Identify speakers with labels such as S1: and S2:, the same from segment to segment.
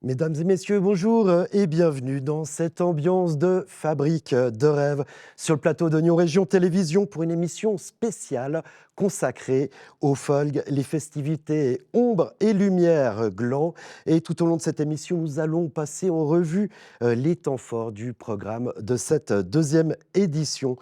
S1: Mesdames et messieurs, bonjour et bienvenue dans cette ambiance de fabrique de rêves sur le plateau d'Oignon Région Télévision pour une émission spéciale consacrée au folk, les festivités ombre et lumière gland. Et tout au long de cette émission, nous allons passer en revue les temps forts du programme de cette deuxième édition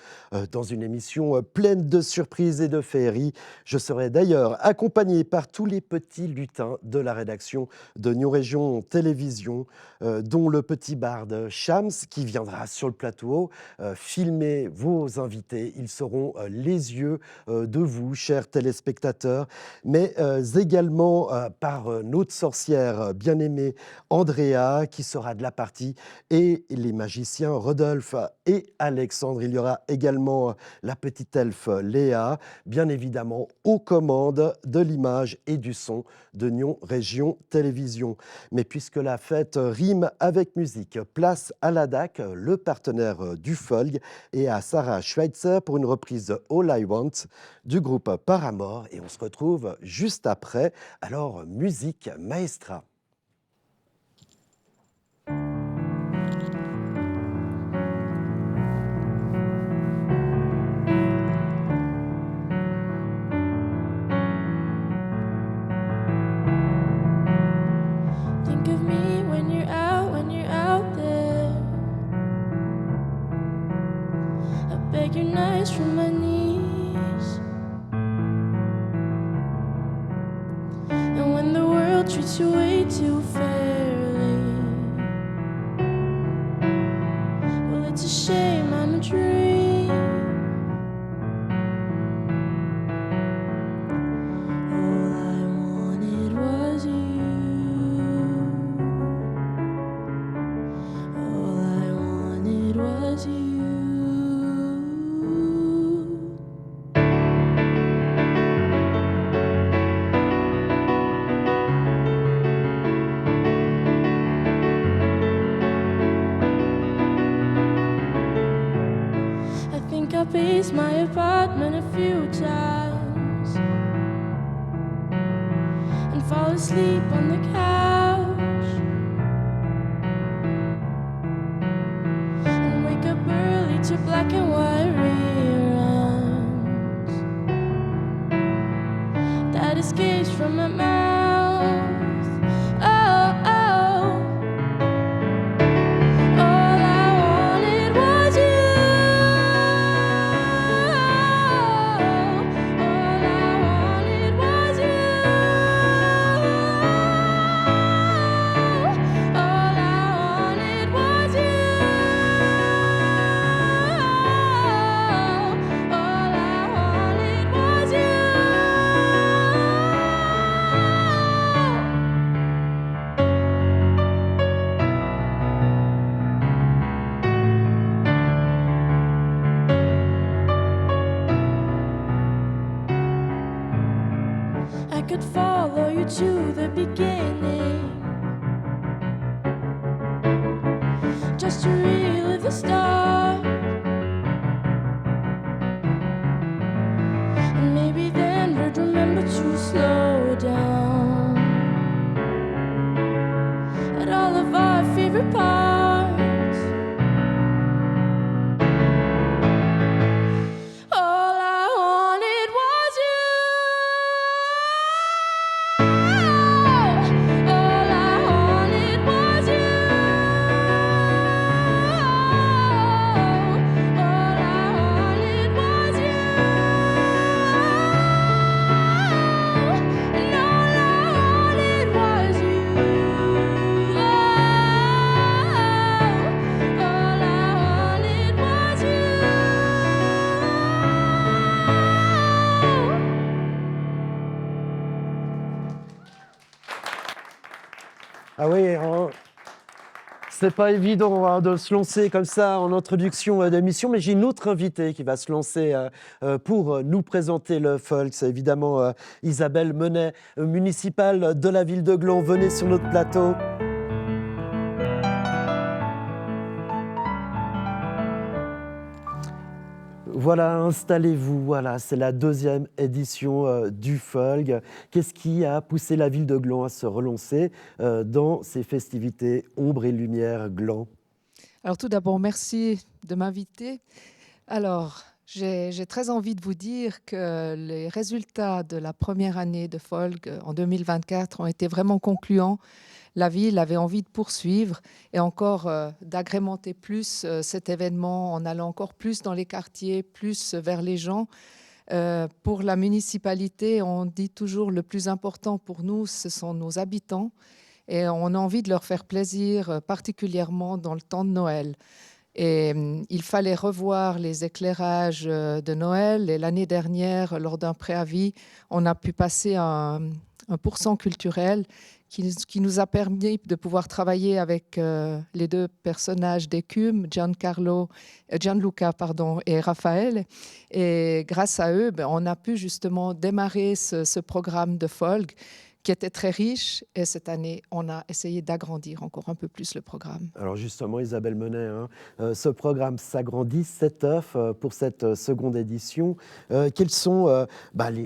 S1: dans une émission pleine de surprises et de féeries. Je serai d'ailleurs accompagné par tous les petits lutins de la rédaction d'Oignon Région Télévision, dont le petit barde Shams qui viendra sur le plateau filmer vos invités. Ils seront les yeux de vous, chers téléspectateurs, mais également par notre sorcière bien-aimée Andrea qui sera de la partie et les magiciens Rodolphe et Alexandre. Il y aura également la petite elfe Léa, bien évidemment aux commandes de l'image et du son d'Oignon Région Télévision. Mais puisque la fête rime avec musique, place à la DAC, le partenaire du folk, et à Sarah Schweitzer pour une reprise All I Want du groupe Paramore. Et on se retrouve juste après. Alors, musique maestra.
S2: Think of me when you're out there. I beg your nights from my knees. And when the world treats you way too fairly, well, it's a shame I'm a dream. All I wanted was you. All I wanted was you. I think I paced my apartment a few times and fall asleep on the couch and wake up early to black and white reruns that escapes from my mouth. Oh, oh. All I wanted was you. All I wanted was you. All I wanted was you. All I wanted was you. I could follow you to the beginning, just to relive the start. And maybe then we'd remember to slow down at all of our favorite parts. All I wanted was you. All I wanted was you. All I wanted was you. And all I wanted was you. All I wanted was you.
S1: Ah oui, c'est pas évident de se lancer comme ça en introduction d'émission, mais j'ai une autre invitée qui va se lancer pour nous présenter le folk. C'est évidemment Isabelle Menet, municipale de la ville de Gland. Venez sur notre plateau. Voilà, installez-vous. Voilà, c'est la deuxième édition du Folg. Qu'est-ce qui a poussé la ville de Gland à se relancer dans ces festivités Ombre et Lumière Gland?
S3: Alors tout d'abord, merci de m'inviter. Alors, j'ai très envie de vous dire que les résultats de la première année de Folg en 2024 ont été vraiment concluants. La ville avait envie de poursuivre et encore d'agrémenter plus cet événement en allant encore plus dans les quartiers, plus vers les gens. Pour la municipalité, on dit toujours le plus important pour nous, ce sont nos habitants. Et on a envie de leur faire plaisir, particulièrement dans le temps de Noël. Et il fallait revoir les éclairages de Noël. Et l'année dernière, lors d'un préavis, on a pu passer un pourcent culturel qui nous a permis de pouvoir travailler avec les deux personnages d'écume, Gianluca et Raphaël. Et grâce à eux, on a pu justement démarrer ce programme de Folg qui était très riche. Et cette année, on a essayé d'agrandir encore un peu plus le programme.
S1: Alors justement, Isabelle Menet, ce programme s'agrandit, cet œuf pour cette seconde édition. Quels sont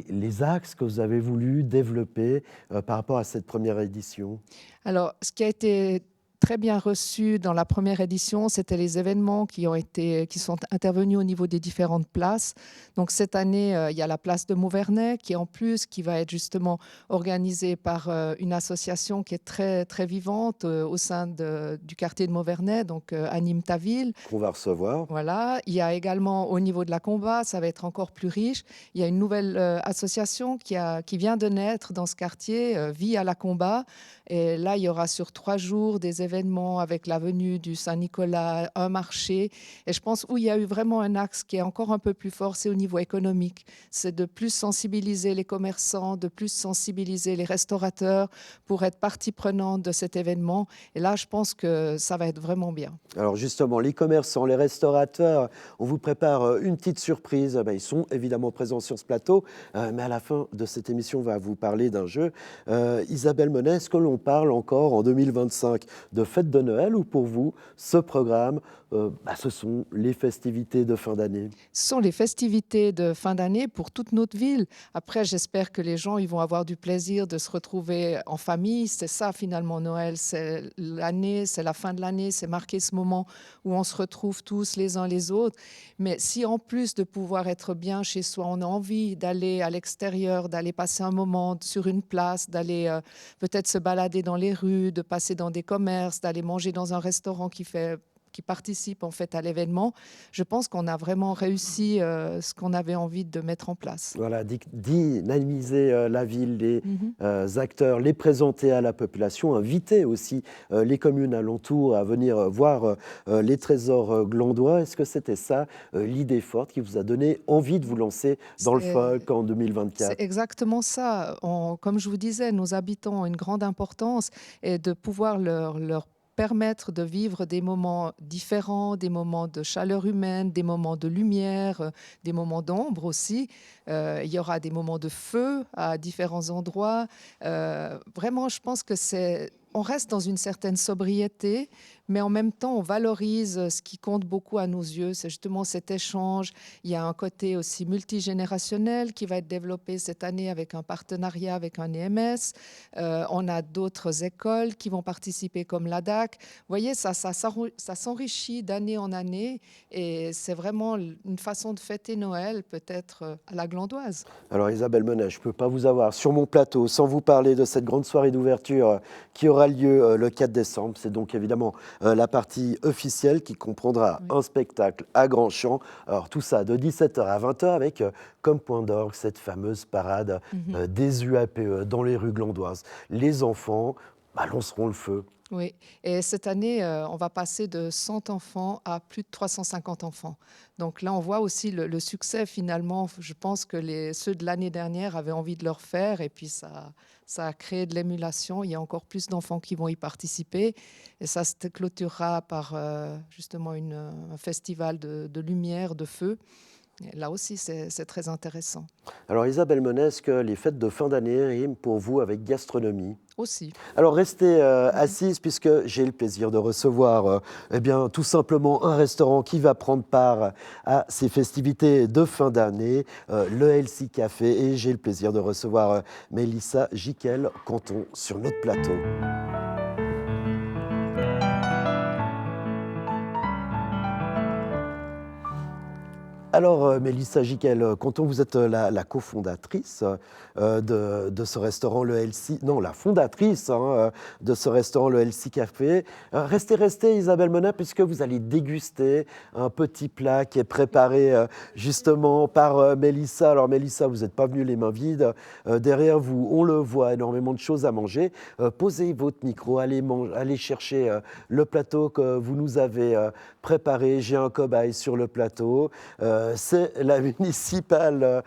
S1: les axes que vous avez voulu développer par rapport à cette première édition?
S3: Alors, ce qui a été très bien reçu dans la première édition, c'était les événements qui sont intervenus au niveau des différentes places. Donc cette année, il y a la place de Mauvernay qui va être justement organisée par une association qui est très, très vivante au sein du quartier de Mauvernay, donc Anime ta ville.
S1: Qu'on va recevoir.
S3: Voilà, il y a également au niveau de la combat, ça va être encore plus riche. Il y a une nouvelle association qui vient de naître dans ce quartier, Vie à la combat. Et là, il y aura sur 3 jours des événements avec la venue du Saint-Nicolas, un marché. Et je pense où il y a eu vraiment un axe qui est encore un peu plus fort, c'est au niveau économique. C'est de plus sensibiliser les commerçants, de plus sensibiliser les restaurateurs pour être partie prenante de cet événement. Et là, je pense que ça va être vraiment bien.
S1: Alors justement, les commerçants, les restaurateurs, on vous prépare une petite surprise. Ils sont évidemment présents sur ce plateau, mais à la fin de cette émission, on va vous parler d'un jeu. Isabelle Menet, est-ce que l'on parle encore en 2025 de fête de Noël ou pour vous, ce programme, ce sont les festivités de fin d'année?
S3: Ce sont les festivités de fin d'année pour toute notre ville. Après, j'espère que les gens ils vont avoir du plaisir de se retrouver en famille. C'est ça finalement Noël, c'est l'année, c'est la fin de l'année, c'est marquer ce moment où on se retrouve tous les uns les autres. Mais si en plus de pouvoir être bien chez soi, on a envie d'aller à l'extérieur, d'aller passer un moment sur une place, d'aller peut-être se balader dans les rues, de passer dans des commerces, d'aller manger dans un restaurant qui participe en fait à l'événement, je pense qu'on a vraiment réussi ce qu'on avait envie de mettre en place.
S1: Voilà, dynamiser la ville, les
S3: Mhm.
S1: acteurs, les présenter à la population, inviter aussi les communes alentours à venir voir les trésors glandois. Est-ce que c'était ça l'idée forte qui vous a donné envie de vous lancer dans le folk en
S3: C'est
S1: 2024?
S3: exactement ça. Comme je vous disais, nos habitants ont une grande importance et de pouvoir leur permettre de vivre des moments différents, des moments de chaleur humaine, des moments de lumière, des moments d'ombre aussi. Il y aura des moments de feu à différents endroits. Vraiment, je pense que on reste dans une certaine sobriété, mais en même temps, on valorise ce qui compte beaucoup à nos yeux. C'est justement cet échange. Il y a un côté aussi multigénérationnel qui va être développé cette année avec un partenariat avec un EMS. On a d'autres écoles qui vont participer comme l'ADAC. Vous voyez, ça s'enrichit d'année en année et c'est vraiment une façon de fêter Noël, peut-être à la glandoise.
S1: Alors Isabelle Menet, je ne peux pas vous avoir sur mon plateau sans vous parler de cette grande soirée d'ouverture qui aura lieu le 4 décembre. C'est donc évidemment la partie officielle qui comprendra un spectacle à grand champ. Alors tout ça de 17h à 20h avec comme point d'orgue cette fameuse parade des UAPE dans les rues glandoises. Les enfants lanceront le feu.
S3: Oui, et cette année, on va passer de 100 enfants à plus de 350 enfants. Donc là, on voit aussi le succès finalement. Je pense que ceux de l'année dernière avaient envie de le refaire et puis ça a créé de l'émulation. Il y a encore plus d'enfants qui vont y participer et ça se clôturera par justement un festival de lumière, de feu. Et là aussi, c'est très intéressant.
S1: Alors Isabelle Menet, est-ce que les fêtes de fin d'année riment pour vous avec gastronomie?
S3: aussi.
S1: Alors restez assises puisque j'ai le plaisir de recevoir eh bien, tout simplement un restaurant qui va prendre part à ces festivités de fin d'année, le Healthy Café, et j'ai le plaisir de recevoir Mélissa Jiquel-Canton sur notre plateau. Alors, Mélissa Jiquel-Canton, vous êtes la cofondatrice de ce restaurant, le Healthy... Non, la fondatrice de ce restaurant, le Healthy Café. Restez, Isabelle Menin, puisque vous allez déguster un petit plat qui est préparé justement par Mélissa. Alors, Mélissa, vous n'êtes pas venue les mains vides. Derrière vous, on le voit, énormément de choses à manger. Posez votre micro, allez chercher le plateau que vous nous avez préparé. J'ai un cobaye sur le plateau. C'est la municipale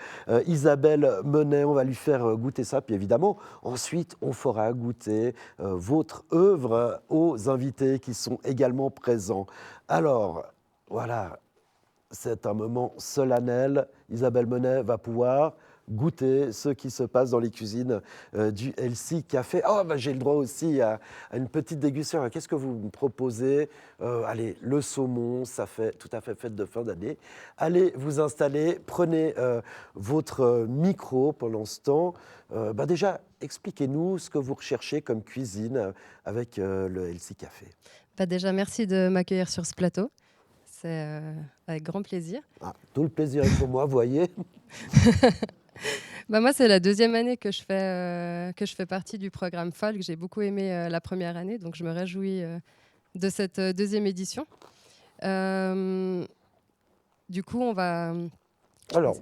S1: Isabelle Menet. On va lui faire goûter ça. Puis évidemment, ensuite, on fera goûter votre œuvre aux invités qui sont également présents. Alors, voilà, c'est un moment solennel. Isabelle Menet va pouvoir goûter ce qui se passe dans les cuisines du Healthy Café. Oh, bah, j'ai le droit aussi à une petite dégustation. Qu'est-ce que vous me proposez? Allez, le saumon, ça fait tout à fait fête de fin d'année. Allez vous installer, prenez votre micro pendant ce temps. Bah, déjà, expliquez-nous ce que vous recherchez comme cuisine avec le Healthy Café.
S4: Bah déjà, merci de m'accueillir sur ce plateau. C'est avec grand plaisir.
S1: Ah, tout le plaisir est pour moi, vous voyez.
S4: Bah moi, c'est la deuxième année que je fais partie du programme Folk. J'ai beaucoup aimé la première année, donc je me réjouis de cette deuxième édition. Du coup, on va...
S1: Alors,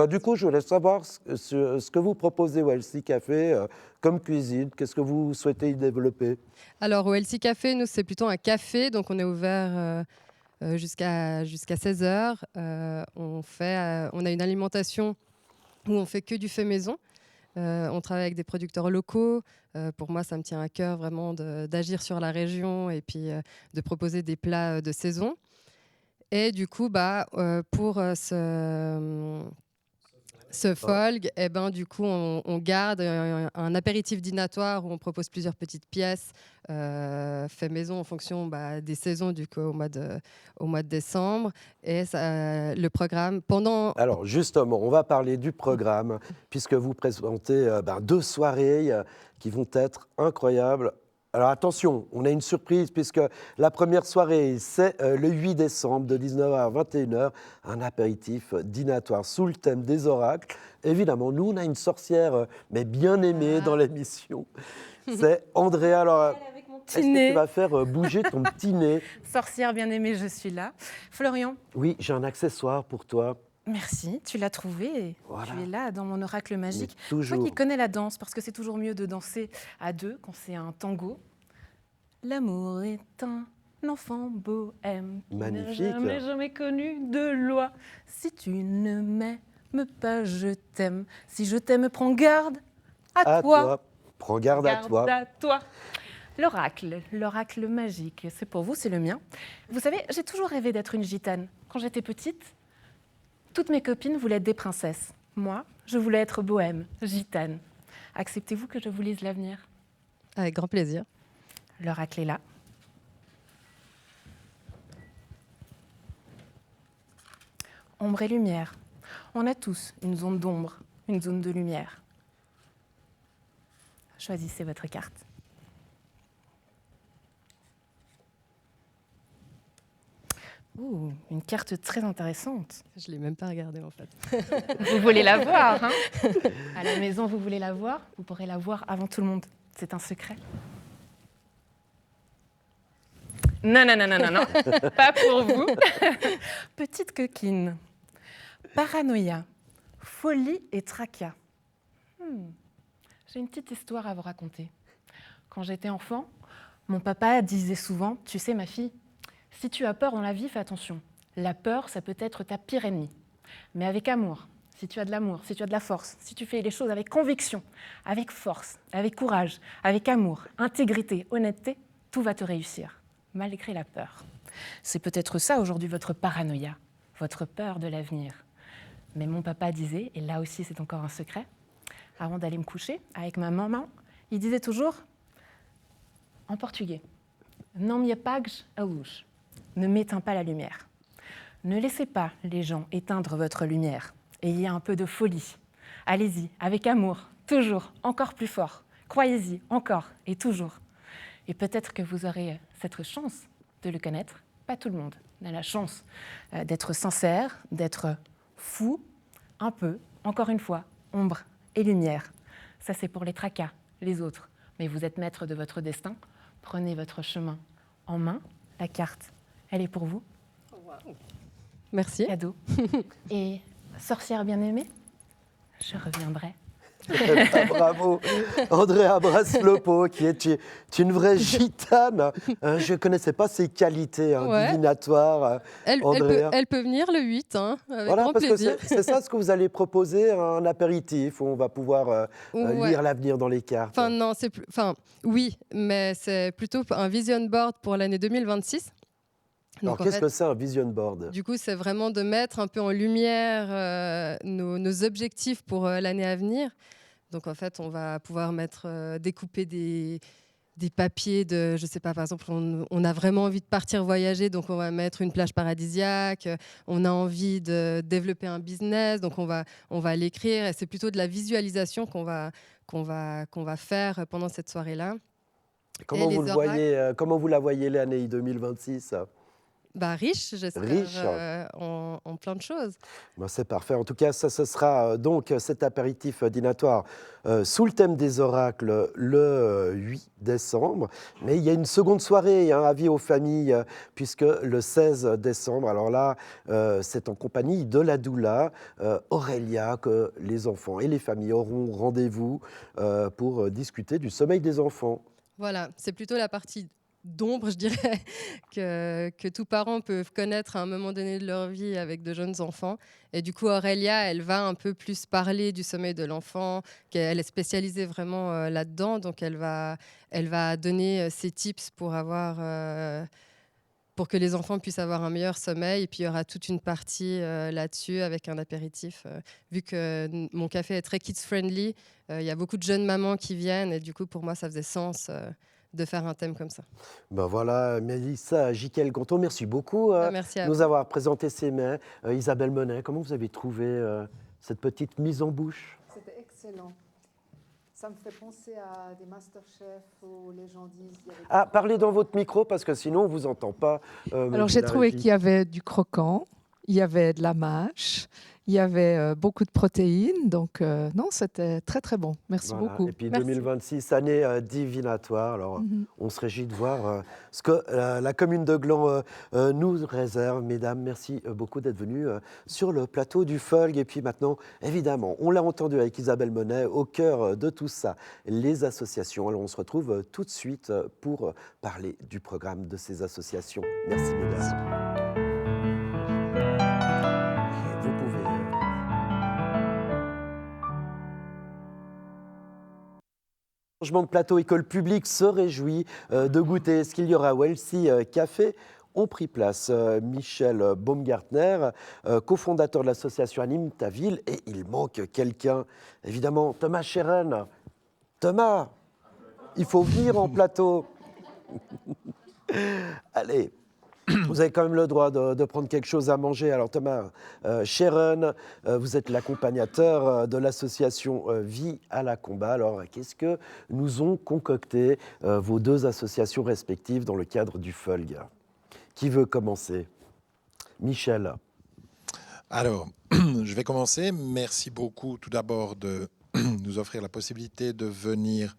S1: du coup, je voulais savoir ce que vous proposez au Healthy Café comme cuisine. Qu'est-ce que vous souhaitez y développer?
S4: Alors, au Healthy Café, nous, c'est plutôt un café, donc on est ouvert jusqu'à 16h. On a une alimentation où on fait que du fait maison. On travaille avec des producteurs locaux. Pour moi, ça me tient à cœur vraiment d'agir sur la région et puis de proposer des plats de saison. Et du coup, pour ce Folg, eh ben, du coup, on garde un apéritif dînatoire où on propose plusieurs petites pièces fait maison en fonction des saisons du coup, au mois de décembre. Et le programme pendant...
S1: Alors justement, on va parler du programme puisque vous présentez 2 soirées qui vont être incroyables. Alors attention, on a une surprise puisque la première soirée, c'est le 8 décembre de 19h à 21h, un apéritif dînatoire sous le thème des oracles. Évidemment, nous, on a une sorcière, mais bien aimée dans l'émission. C'est Andrea. Alors, est-ce que tu vas faire bouger ton petit nez?
S5: Sorcière bien aimée, je suis là. Florian.
S1: Oui, j'ai un accessoire pour toi.
S5: Merci, tu l'as trouvé.
S1: Voilà.
S5: Tu es là dans mon oracle magique.
S1: Toujours.
S5: Toi qui connais la danse, parce que c'est toujours mieux de danser à deux quand c'est un tango. L'amour est un enfant bohème qui
S1: Magnifique.
S5: n'a jamais connu de loi. Si tu ne m'aimes pas, je t'aime. Si je t'aime, prends garde à toi.
S1: Prends garde à toi.
S5: L'oracle magique, c'est pour vous, c'est le mien. Vous savez, j'ai toujours rêvé d'être une gitane. Quand j'étais petite, toutes mes copines voulaient être des princesses. Moi, je voulais être bohème, gitane. Acceptez-vous que je vous lise l'avenir?
S4: Avec grand plaisir.
S5: L'oracle est là. Ombre et lumière. On a tous une zone d'ombre, une zone de lumière. Choisissez votre carte. Ouh, une carte très intéressante.
S4: Je ne l'ai même pas regardée en fait.
S5: Vous voulez la voir, hein? À la maison, vous voulez la voir? Vous pourrez la voir avant tout le monde. C'est un secret. Non, pas pour vous. Petite coquine. Paranoïa, folie et tracas. J'ai une petite histoire à vous raconter. Quand j'étais enfant, mon papa disait souvent, tu sais ma fille, si tu as peur dans la vie, fais attention. La peur, ça peut être ta pire ennemie. Mais avec amour, si tu as de l'amour, si tu as de la force, si tu fais les choses avec conviction, avec force, avec courage, avec amour, intégrité, honnêteté, tout va te réussir, malgré la peur. C'est peut-être ça aujourd'hui votre paranoïa, votre peur de l'avenir. Mais mon papa disait, et là aussi c'est encore un secret, avant d'aller me coucher, avec ma maman, Il disait toujours, en portugais, « Non me apagues a luz », ne m'éteins pas la lumière. Ne laissez pas les gens éteindre votre lumière. Ayez un peu de folie. Allez-y, avec amour, toujours, encore plus fort. Croyez-y, encore et toujours. Et peut-être que vous aurez cette chance de le connaître. Pas tout le monde n'a la chance d'être sincère, d'être fou, un peu, encore une fois, ombre et lumière. Ça, c'est pour les tracas, les autres. Mais vous êtes maître de votre destin. Prenez votre chemin en main. La carte, elle est pour vous.
S4: Merci.
S5: Cadeau. Et sorcière bien-aimée, je reviendrai.
S1: Bravo, Andrea Braslopo, qui est une vraie gitane. Je ne connaissais pas ses qualités
S4: Ouais.
S1: divinatoires. Andrea.
S4: Elle peut venir le 8, avec
S1: Voilà,
S4: grand
S1: parce
S4: plaisir.
S1: que c'est ça ce que vous allez proposer, un apéritif où on va pouvoir
S4: Ouais.
S1: lire l'avenir dans les cartes.
S4: Enfin, non, oui, mais c'est plutôt un vision board pour l'année 2026.
S1: Alors,
S4: Donc, en
S1: qu'est-ce
S4: fait,
S1: que c'est un vision board?
S4: du coup, c'est vraiment de mettre un peu en lumière nos objectifs pour l'année à venir. Donc, en fait, on va pouvoir découper des papiers de, je sais pas, par exemple, on a vraiment envie de partir voyager, donc on va mettre une plage paradisiaque. On a envie de développer un business, donc on va l'écrire. Et c'est plutôt de la visualisation qu'on va faire pendant cette soirée-là.
S1: Comment
S4: les
S1: vous le
S4: oracles.
S1: voyez, comment vous la voyez l'année 2026?
S4: Riche, j'espère,
S1: Riche.
S4: en plein de choses.
S1: Ben, c'est parfait. En tout cas, ça, ce sera donc cet apéritif dînatoire sous le thème des oracles le 8 décembre. Mais il y a une seconde soirée, avis aux familles, puisque le 16 décembre, alors là, c'est en compagnie de la doula Aurélia que les enfants et les familles auront rendez-vous pour discuter du sommeil des enfants.
S4: Voilà, c'est plutôt la partie d'ombre, je dirais, que tous parents peuvent connaître à un moment donné de leur vie avec de jeunes enfants. Et du coup, Aurélia, elle va un peu plus parler du sommeil de l'enfant, qu'elle est spécialisée vraiment là-dedans. Donc, elle va donner ses tips pour que les enfants puissent avoir un meilleur sommeil. Et puis, il y aura toute une partie là-dessus avec un apéritif. Vu que mon café est très kids-friendly, il y a beaucoup de jeunes mamans qui viennent. Et du coup, pour moi, ça faisait sens de faire un thème comme ça.
S1: Ben voilà, Mélissa Jiquel-Gonton, merci beaucoup
S4: Merci à
S1: nous
S4: vous.
S1: avoir présenté ces mets. Isabelle Monet, comment vous avez trouvé cette petite mise en bouche?
S3: C'était excellent. Ça me fait penser à des Masterchef où les gens disent...
S1: Ah, parlez dans votre micro parce que sinon on ne vous entend pas.
S3: Alors j'ai trouvé qu'il y avait du croquant, il y avait de la mâche, il y avait beaucoup de protéines. Donc non, c'était très très bon. Merci
S1: Voilà.
S3: beaucoup.
S1: Et puis
S3: Merci.
S1: 2026, année divinatoire. Alors on se réjouit de voir ce que la commune de Gland nous réserve. Mesdames, merci beaucoup d'être venues sur le plateau du Folg. Et puis maintenant, évidemment, on l'a entendu avec Isabelle Monet, au cœur de tout ça, les associations. Alors on se retrouve tout de suite pour parler du programme de ces associations. Merci mesdames. Vous pouvez... Changement de plateau, école publique se réjouit de goûter ce qu'il y aura au Elsie Café. Ont pris place Michel Baumgartner, cofondateur de l'association Anime ta ville, et il manque quelqu'un, évidemment, Thomas Cheren. Thomas, il faut venir en plateau. Allez, vous avez quand même le droit de prendre quelque chose à manger. Alors Thomas Cheren, vous êtes l'accompagnateur de l'association Vie à la Combat. Alors qu'est-ce que nous ont concocté vos deux associations respectives dans le cadre du Folg? Qui veut commencer? Michel.
S6: Alors, je vais commencer. Merci beaucoup tout d'abord de nous offrir la possibilité de venir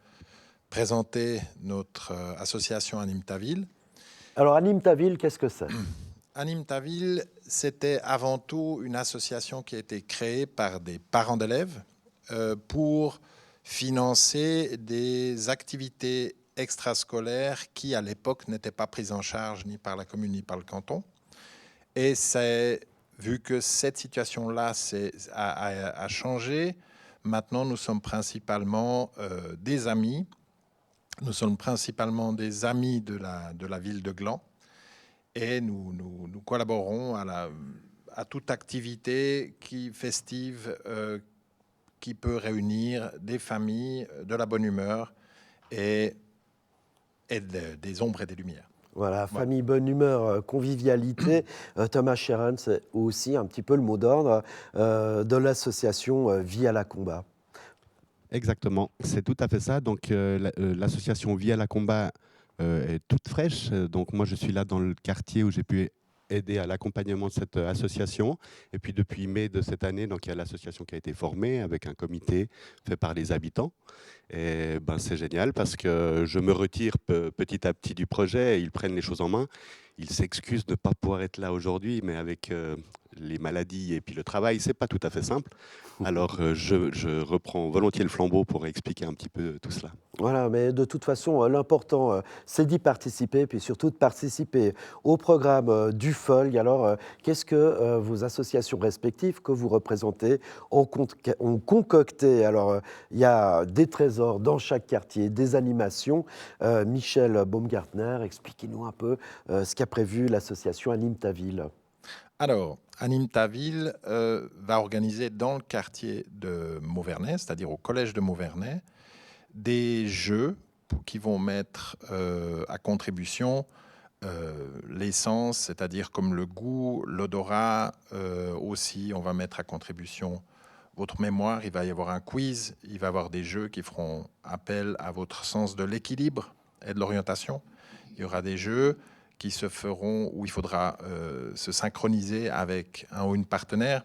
S6: présenter notre association Anime ta ville.
S1: Alors, Anime ta ville, qu'est-ce que c'est?
S6: Anime ta ville, c'était avant tout une association qui a été créée par des parents d'élèves pour financer des activités extrascolaires qui, à l'époque, n'étaient pas prises en charge ni par la commune ni par le canton. Et c'est, vu que cette situation-là a changé, maintenant, nous sommes principalement des amis. Nous sommes principalement des amis de la ville de Gland et nous collaborons à toute activité festive qui peut réunir des familles de la bonne humeur et des ombres et des lumières.
S1: Voilà,
S6: Voilà.
S1: famille, bonne humeur, convivialité. Thomas Sheeran, c'est aussi un petit peu le mot d'ordre de l'association Vie à la Combat.
S7: Exactement, c'est tout à fait ça. Donc, l'association Vie à la Combat est toute fraîche. Donc, moi, je suis là dans le quartier où j'ai pu aider à l'accompagnement de cette association. Et puis, depuis mai de cette année, donc, il y a l'association qui a été formée avec un comité fait par les habitants. Et ben, c'est génial parce que je me retire petit à petit du projet et ils prennent les choses en main. Ils s'excusent de ne pas pouvoir être là aujourd'hui, mais avec les maladies et puis le travail, c'est pas tout à fait simple. Alors, je reprends volontiers le flambeau pour expliquer un petit peu tout cela.
S1: Voilà, mais de toute façon, l'important, c'est d'y participer, puis surtout de participer au programme du FOLG. Alors, qu'est-ce que vos associations respectives que vous représentez ont concocté? Alors, il y a des trésors dans chaque quartier, des animations. Michel Baumgartner, expliquez-nous un peu ce qu'a prévu l'association Anime ta ville.
S6: Alors, Anime ta ville va organiser dans le quartier de Mauvernais, c'est-à-dire au collège de Mauvernais, des jeux qui vont mettre à contribution l'essence, c'est-à-dire comme le goût, l'odorat. Aussi, on va mettre à contribution votre mémoire. Il va y avoir un quiz, il va y avoir des jeux qui feront appel à votre sens de l'équilibre et de l'orientation. Il y aura des jeux qui se feront où il faudra se synchroniser avec un ou une partenaire.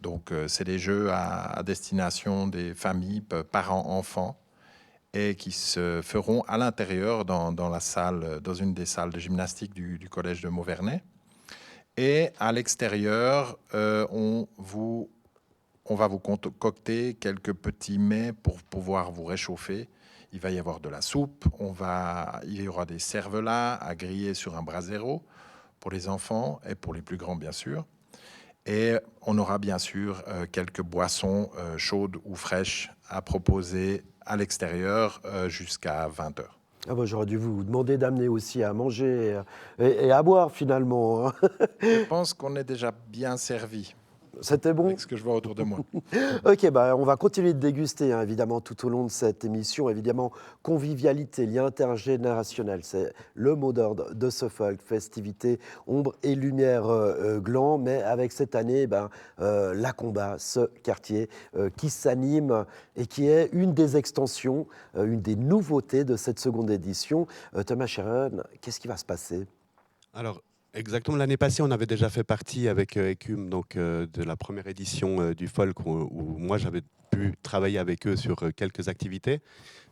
S6: Donc, c'est des jeux à destination des familles, parents, enfants, et qui se feront à l'intérieur dans la salle, dans une des salles de gymnastique du collège de Mauvernais. Et à l'extérieur, on va vous concocter quelques petits mets pour pouvoir vous réchauffer. Il va y avoir de la soupe, il y aura des cervelas à griller sur un brasero pour les enfants et pour les plus grands, bien sûr. Et on aura bien sûr quelques boissons chaudes ou fraîches à proposer à l'extérieur jusqu'à 20h.
S1: Ah bah, j'aurais dû vous demander d'amener aussi à manger et à boire finalement, hein.
S6: Je pense qu'on est déjà bien servi
S1: C'était bon?
S6: avec ce que je vois autour de moi.
S1: Ok, bah, on va continuer de déguster, hein, évidemment, tout au long de cette émission. Évidemment, convivialité, lien intergénérationnel, c'est le mot d'ordre de ce folk, festivité, ombre et lumière gland. Mais avec cette année, la Combat, ce quartier qui s'anime et qui est une des extensions, une des nouveautés de cette seconde édition. Thomas Sheeran, qu'est-ce qui va se passer?
S7: Alors, exactement, l'année passée, on avait déjà fait partie avec Ecume, donc, de la première édition du Folk, où moi j'avais pu travailler avec eux sur quelques activités.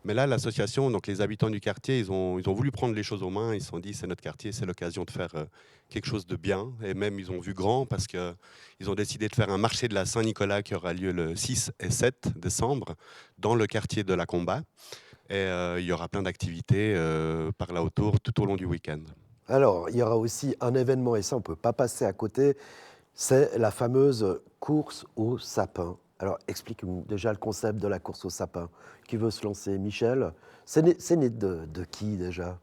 S7: Mais là, l'association, donc les habitants du quartier, ils ont voulu prendre les choses en main. Ils se sont dit, c'est notre quartier, c'est l'occasion de faire quelque chose de bien. Et même, ils ont vu grand parce qu'ils ont décidé de faire un marché de la Saint-Nicolas qui aura lieu le 6 et 7 décembre dans le quartier de la Combat. Et il y aura plein d'activités par là autour tout au long du week-end.
S1: Alors, il y aura aussi un événement, et ça, on ne peut pas passer à côté, c'est la fameuse course au sapin. Alors, explique-nous déjà le concept de la course au sapin. Qui veut se lancer? Michel? C'est né de qui déjà?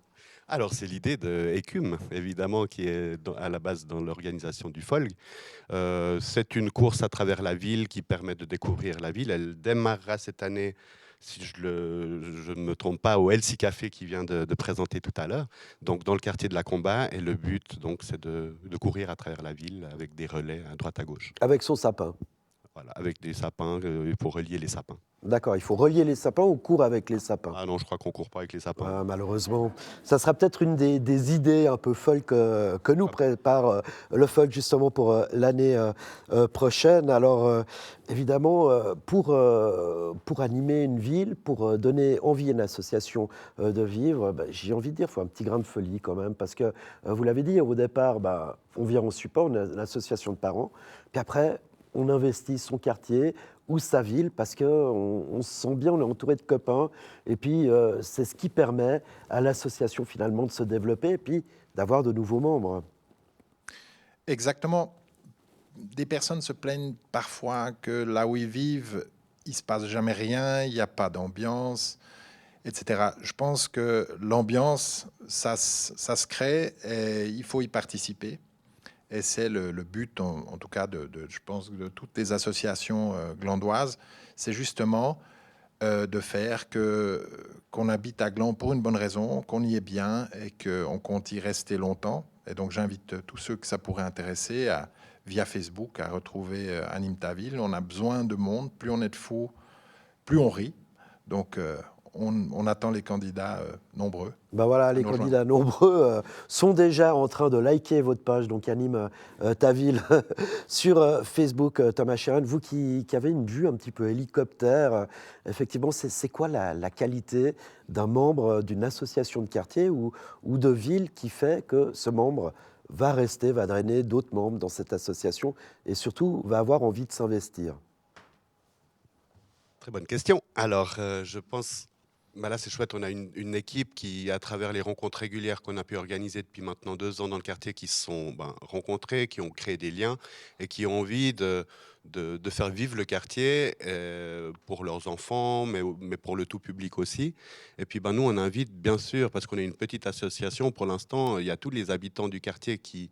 S7: Alors, c'est l'idée de Ecume, évidemment, qui est à la base dans l'organisation du Folg. C'est une course à travers la ville qui permet de découvrir la ville. Elle démarrera cette année, si je ne me trompe pas, au Elsie Café qui vient de présenter tout à l'heure, donc dans le quartier de la Combat. Et le but, donc, c'est de courir à travers la ville avec des relais à droite à gauche.
S1: Avec son sapin.
S7: Voilà, avec des sapins, pour relier les sapins.
S1: D'accord, il faut relier les sapins ou court avec les sapins?
S7: Ah non, je crois qu'on ne court pas avec les sapins.
S1: Ah, malheureusement. Ça sera peut-être une des idées un peu folk que nous prépare le folk justement pour l'année prochaine. Alors, évidemment, pour animer une ville, pour donner envie à une association de vivre, j'ai envie de dire, il faut un petit grain de folie quand même. Parce que, vous l'avez dit, au départ, on vient en support, on a l'association de parents. Puis après, on investit son quartier ou sa ville parce qu'on se sent bien, on est entouré de copains. Et puis, c'est ce qui permet à l'association finalement de se développer et puis d'avoir de nouveaux membres.
S6: Exactement. Des personnes se plaignent parfois que là où ils vivent, il ne se passe jamais rien, il n'y a pas d'ambiance, etc. Je pense que l'ambiance, ça se crée et il faut y participer. Et c'est le but, en tout cas, je pense, de toutes les associations glandoises. C'est justement de faire qu'on habite à Gland pour une bonne raison, qu'on y est bien et qu'on compte y rester longtemps. Et donc j'invite tous ceux que ça pourrait intéresser via Facebook à retrouver Anime ta ville. On a besoin de monde, plus on est de fous, plus on rit. Donc on attend les candidats nombreux.
S1: Ben voilà, les candidats nombreux sont déjà en train de liker votre page, donc Anime ta ville, sur Facebook. Thomas Sheeran, vous qui avez une vue un petit peu hélicoptère, effectivement, c'est quoi la qualité d'un membre d'une association de quartier ou de ville qui fait que ce membre va rester, va drainer d'autres membres dans cette association et surtout va avoir envie de s'investir?
S7: Très bonne question. Alors, je pense, là c'est chouette, on a une équipe qui, à travers les rencontres régulières qu'on a pu organiser depuis maintenant 2 ans dans le quartier, qui se sont rencontrés, qui ont créé des liens et qui ont envie de faire vivre le quartier pour leurs enfants, mais pour le tout public aussi. Et puis nous, on invite bien sûr, parce qu'on est une petite association, pour l'instant, il y a tous les habitants du quartier qui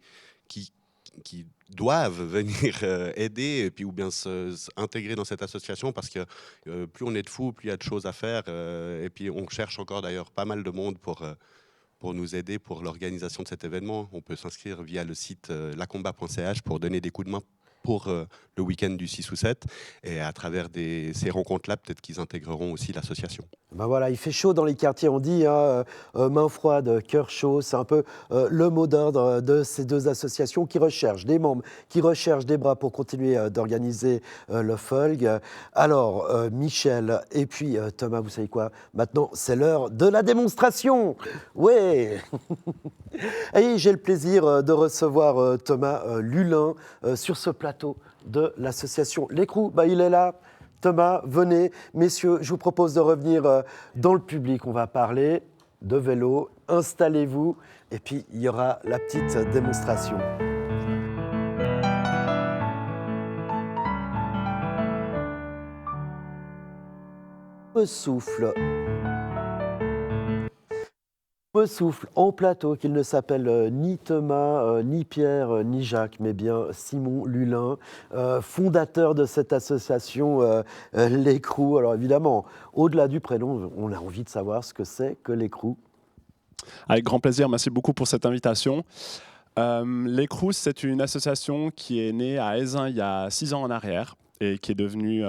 S7: doivent venir aider et puis ou bien s'intégrer dans cette association parce que plus on est de fous, plus il y a de choses à faire et puis on cherche encore d'ailleurs pas mal de monde pour nous aider pour l'organisation de cet événement. On peut s'inscrire via le site lacomba.ch pour donner des coups de main pour le week-end du 6 ou 7 et à travers ces rencontres-là, peut-être qu'ils intégreront aussi l'association.
S1: Ben voilà, il fait chaud dans les quartiers, on dit main froide, cœur chaud, c'est un peu le mot d'ordre de ces deux associations qui recherchent des membres, qui recherchent des bras pour continuer d'organiser le Folg. Alors, Michel et puis Thomas, vous savez quoi? Maintenant, c'est l'heure de la démonstration. Ouais. Et j'ai le plaisir de recevoir Thomas Lulin sur ce plateau de l'association L'Écrou. Il est là. Thomas, venez. Messieurs, je vous propose de revenir dans le public. On va parler de vélo. Installez-vous. Et puis, il y aura la petite démonstration. Me souffle en plateau qu'il ne s'appelle ni Thomas, ni Pierre, ni Jacques, mais bien Simon Lulin, fondateur de cette association L'Écrou. Alors évidemment, au-delà du prénom, on a envie de savoir ce que c'est que L'Écrou.
S8: Avec grand plaisir, merci beaucoup pour cette invitation. L'Écrou, c'est une association qui est née à Aisin il y a 6 ans en arrière et qui est devenue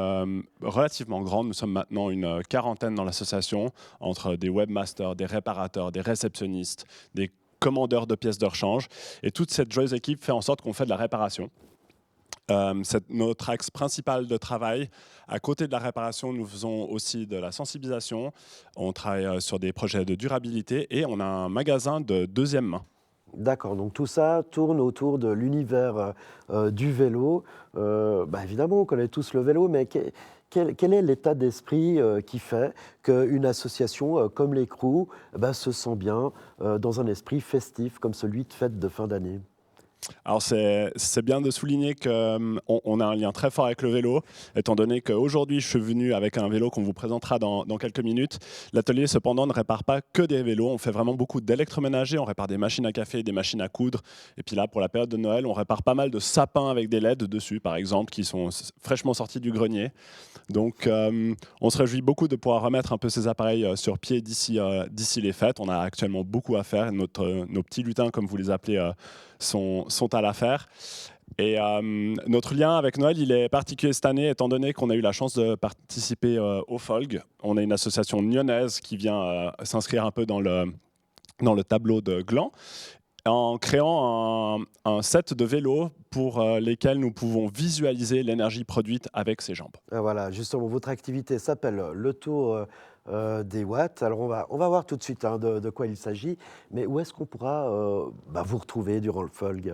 S8: relativement grande. Nous sommes maintenant une quarantaine dans l'association, entre des webmasters, des réparateurs, des réceptionnistes, des commandeurs de pièces de rechange. Et toute cette joyeuse équipe fait en sorte qu'on fait de la réparation. C'est notre axe principal de travail. À côté de la réparation, nous faisons aussi de la sensibilisation. On travaille sur des projets de durabilité et on a un magasin de deuxième main.
S1: D'accord, donc tout ça tourne autour de l'univers du vélo. Évidemment, on connaît tous le vélo, mais quel est l'état d'esprit qui fait qu'une association comme l'Écrou se sent bien dans un esprit festif comme celui de fête de fin d'année?
S8: Alors c'est bien de souligner qu'on a un lien très fort avec le vélo, étant donné qu'aujourd'hui je suis venu avec un vélo qu'on vous présentera dans quelques minutes. L'atelier cependant ne répare pas que des vélos, on fait vraiment beaucoup d'électroménager, on répare des machines à café, des machines à coudre, et puis là pour la période de Noël on répare pas mal de sapins avec des LED dessus par exemple, qui sont fraîchement sortis du grenier. Donc on se réjouit beaucoup de pouvoir remettre un peu ces appareils sur pied d'ici les fêtes. On a actuellement beaucoup à faire, nos petits lutins comme vous les appelez sont à l'affaire. Et notre lien avec Noël, il est particulier cette année, étant donné qu'on a eu la chance de participer au Folg. On a une association lyonnaise qui vient s'inscrire un peu dans le tableau de Gland, en créant un set de vélos pour lesquels nous pouvons visualiser l'énergie produite avec ses jambes.
S1: Voilà, justement, votre activité s'appelle le Tour des watts. Alors, on va voir tout de suite de quoi il s'agit, mais où est-ce qu'on pourra vous retrouver durant le Folg?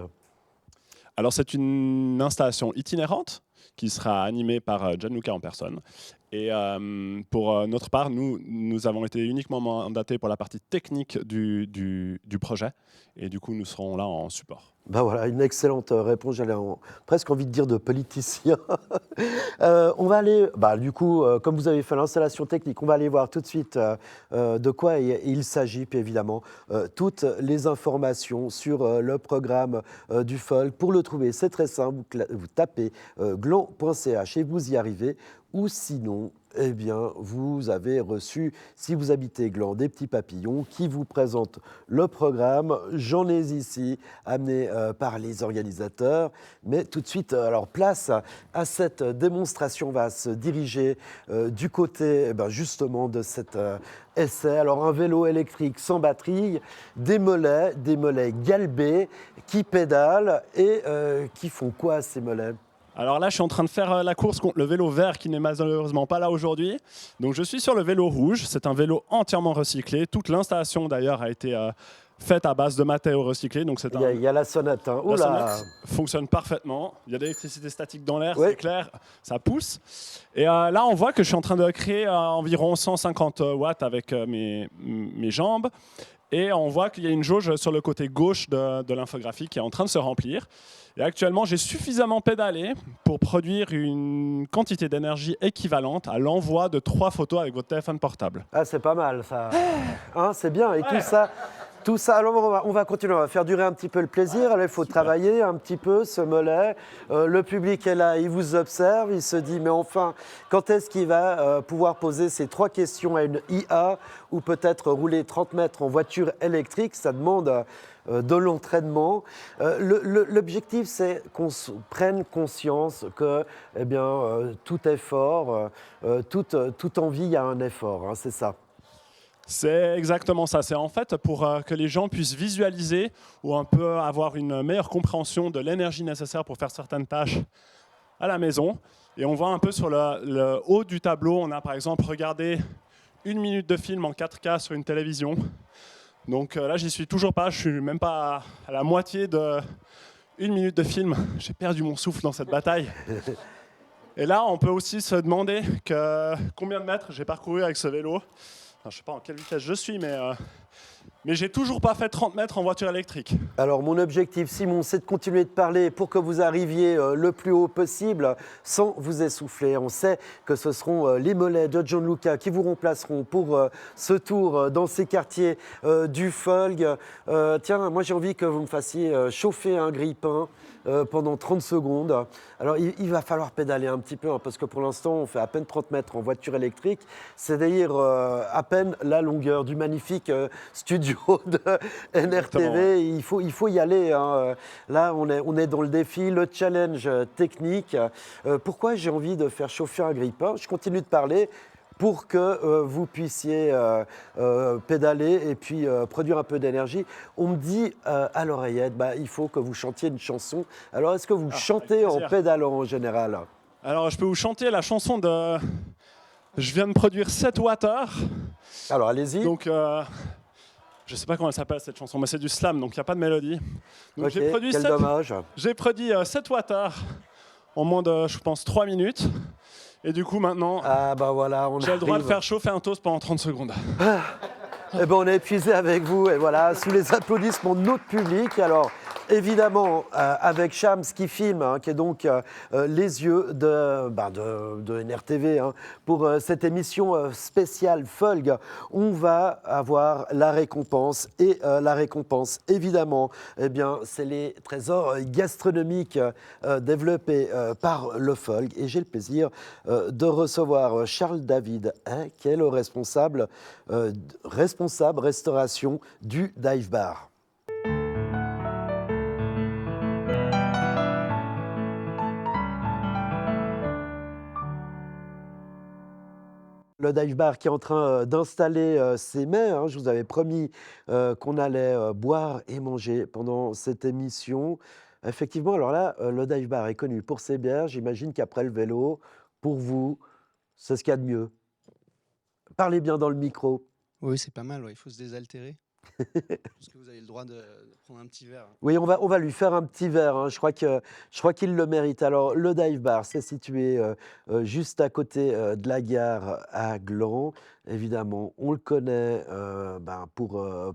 S8: Alors, c'est une installation itinérante qui sera animée par Gianluca en personne. Et pour notre part, nous avons été uniquement mandatés pour la partie technique du projet. Et du coup, nous serons là en support.
S1: Voilà, une excellente réponse. J'avais presque envie de dire de politicien. On va aller, du coup, comme vous avez fait l'installation technique, on va aller voir tout de suite de quoi il s'agit. Puis évidemment, toutes les informations sur le programme du Folg. Pour le trouver, c'est très simple. Vous tapez gland.ch et vous y arrivez. ou sinon, eh bien, vous avez reçu, si vous habitez Gland, des petits papillons qui vous présentent le programme. J'en ai ici, amené par les organisateurs. Mais tout de suite, alors place à cette démonstration. On va se diriger du côté justement de cet essai. Alors un vélo électrique sans batterie, des mollets galbés qui pédalent et qui font quoi ces mollets ?
S8: Alors là, je suis en train de faire la course contre le vélo vert qui n'est malheureusement pas là aujourd'hui. Donc je suis sur le vélo rouge. C'est un vélo entièrement recyclé. Toute l'installation d'ailleurs a été faite à base de matériaux recyclés. Donc c'est
S1: Il y a la sonnette. Hein.
S8: la
S1: Oula.
S8: sonnette fonctionne parfaitement. Il y a de l'électricité statique dans l'air,
S1: Ouais.
S8: c'est clair, ça pousse. Et là, on voit que je suis en train de créer environ 150 watts avec mes jambes. Et on voit qu'il y a une jauge sur le côté gauche de l'infographie qui est en train de se remplir. Et actuellement, j'ai suffisamment pédalé pour produire une quantité d'énergie équivalente à l'envoi de 3 photos avec votre téléphone portable.
S1: Ah, c'est pas mal ça. Hein, c'est bien. Et tout ça, alors on va continuer, on va faire durer un petit peu le plaisir. Alors, il faut travailler un petit peu ce mollet. Le public est là, il vous observe, il se dit mais enfin, quand est-ce qu'il va pouvoir poser ces 3 questions à une IA ou peut-être rouler 30 mètres en voiture électrique? Ça demande de l'entraînement. L'objectif, c'est qu'on prenne conscience que tout effort, toute envie, il y a un effort, hein, c'est ça.
S8: C'est exactement ça. C'est en fait pour que les gens puissent visualiser ou un peu avoir une meilleure compréhension de l'énergie nécessaire pour faire certaines tâches à la maison. Et on voit un peu sur le haut du tableau, on a par exemple regardé 1 minute de film en 4K sur une télévision. Donc là, j'y suis toujours pas. Je suis même pas à la moitié de 1 minute de film. J'ai perdu mon souffle dans cette bataille. Et là, on peut aussi se demander combien de mètres j'ai parcouru avec ce vélo. Enfin, je ne sais pas en quelle vitesse je suis, mais j'ai toujours pas fait 30 mètres en voiture électrique.
S1: Alors mon objectif, Simon, c'est de continuer de parler pour que vous arriviez le plus haut possible sans vous essouffler. On sait que ce seront les mollets de Gianluca qui vous remplaceront pour ce tour dans ces quartiers du Folg. Tiens, moi j'ai envie que vous me fassiez chauffer un grille-pain pendant 30 secondes. Alors il va falloir pédaler un petit peu, hein, parce que pour l'instant on fait à peine 30 mètres en voiture électrique, c'est-à-dire à peine la longueur du magnifique studio de NRTV. Il faut y aller, hein. Là on est dans le défi, le challenge technique. Pourquoi j'ai envie de faire chauffer un grille-pain? Je continue de parler pour que vous puissiez pédaler et puis produire un peu d'énergie. On me dit à l'oreillette, il faut que vous chantiez une chanson. Alors, est-ce que vous chantez en pédalant en général?
S8: Alors, je peux vous chanter la chanson de... Je viens de produire 7 Water.
S1: Alors, allez-y.
S8: Donc, je ne sais pas comment elle s'appelle cette chanson, mais c'est du slam, donc il n'y a pas de mélodie. Donc,
S1: Okay, quel dommage.
S8: J'ai produit 7 Water en moins de, je pense, 3 minutes. Et du coup, maintenant,
S1: voilà,
S8: j'ai le droit de faire chauffer un toast pendant 30 secondes.
S1: Eh ben, on est épuisé avec vous, et voilà, sous les applaudissements de notre public. Alors, évidemment, avec Shams qui filme, hein, qui est donc les yeux de NRTV, hein, pour cette émission spéciale Folg, on va avoir la récompense. Et la récompense, évidemment, c'est les trésors gastronomiques développés par le Folg. Et j'ai le plaisir de recevoir Charles David, hein, qui est le responsable restauration du Dive Bar. Le Dive Bar qui est en train d'installer ses mets. Hein. Je vous avais promis qu'on allait boire et manger pendant cette émission. Effectivement, alors là, le Dive Bar est connu pour ses bières. J'imagine qu'après le vélo, pour vous, c'est ce qu'il y a de mieux. Parlez bien dans le micro.
S9: Oui, c'est pas mal, ouais. Il faut se désaltérer. Parce que vous avez le droit de prendre un petit verre.
S1: Oui, on va lui faire un petit verre, hein. Je crois qu'il le mérite. Alors, le Dive Bar, c'est situé juste à côté de la gare à Gland. Évidemment, on le connaît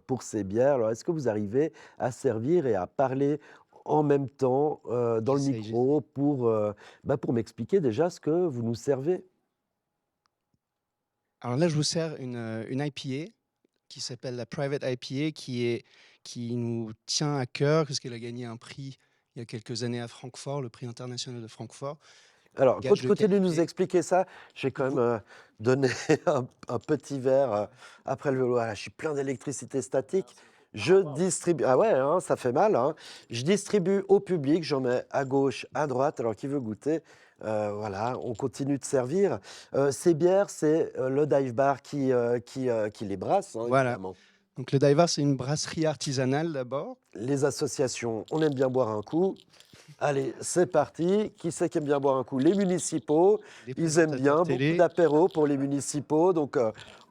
S1: pour ses bières. Alors, est-ce que vous arrivez à servir et à parler en même temps dans le micro pour m'expliquer déjà ce que vous nous servez?
S9: Alors là, je vous sers une IPA qui s'appelle la Private IPA, qui nous tient à cœur parce qu'elle a gagné un prix il y a quelques années à Francfort, le prix international de Francfort.
S1: Alors,
S9: Gage de
S1: continue de nous
S9: qualité.
S1: expliquer ça. J'ai quand même donné un petit verre après le vélo. Voilà, je suis plein d'électricité statique. Je distribue. Ah ouais, hein, ça fait mal. Hein. Je distribue au public. J'en mets à gauche, à droite. Alors, qui veut goûter? Voilà, on continue de servir. Ces bières, c'est le Dive Bar qui les brasse, hein,
S9: Voilà.
S1: évidemment.
S9: Donc le Dive Bar, c'est une brasserie artisanale d'abord.
S1: Les associations, on aime bien boire un coup. Allez, c'est parti. Qui c'est qui aime bien boire un coup? Les municipaux.
S9: Les
S1: Ils aiment bien.
S9: présentateurs
S1: Beaucoup
S9: télé.
S1: d'apéros pour les municipaux. Donc,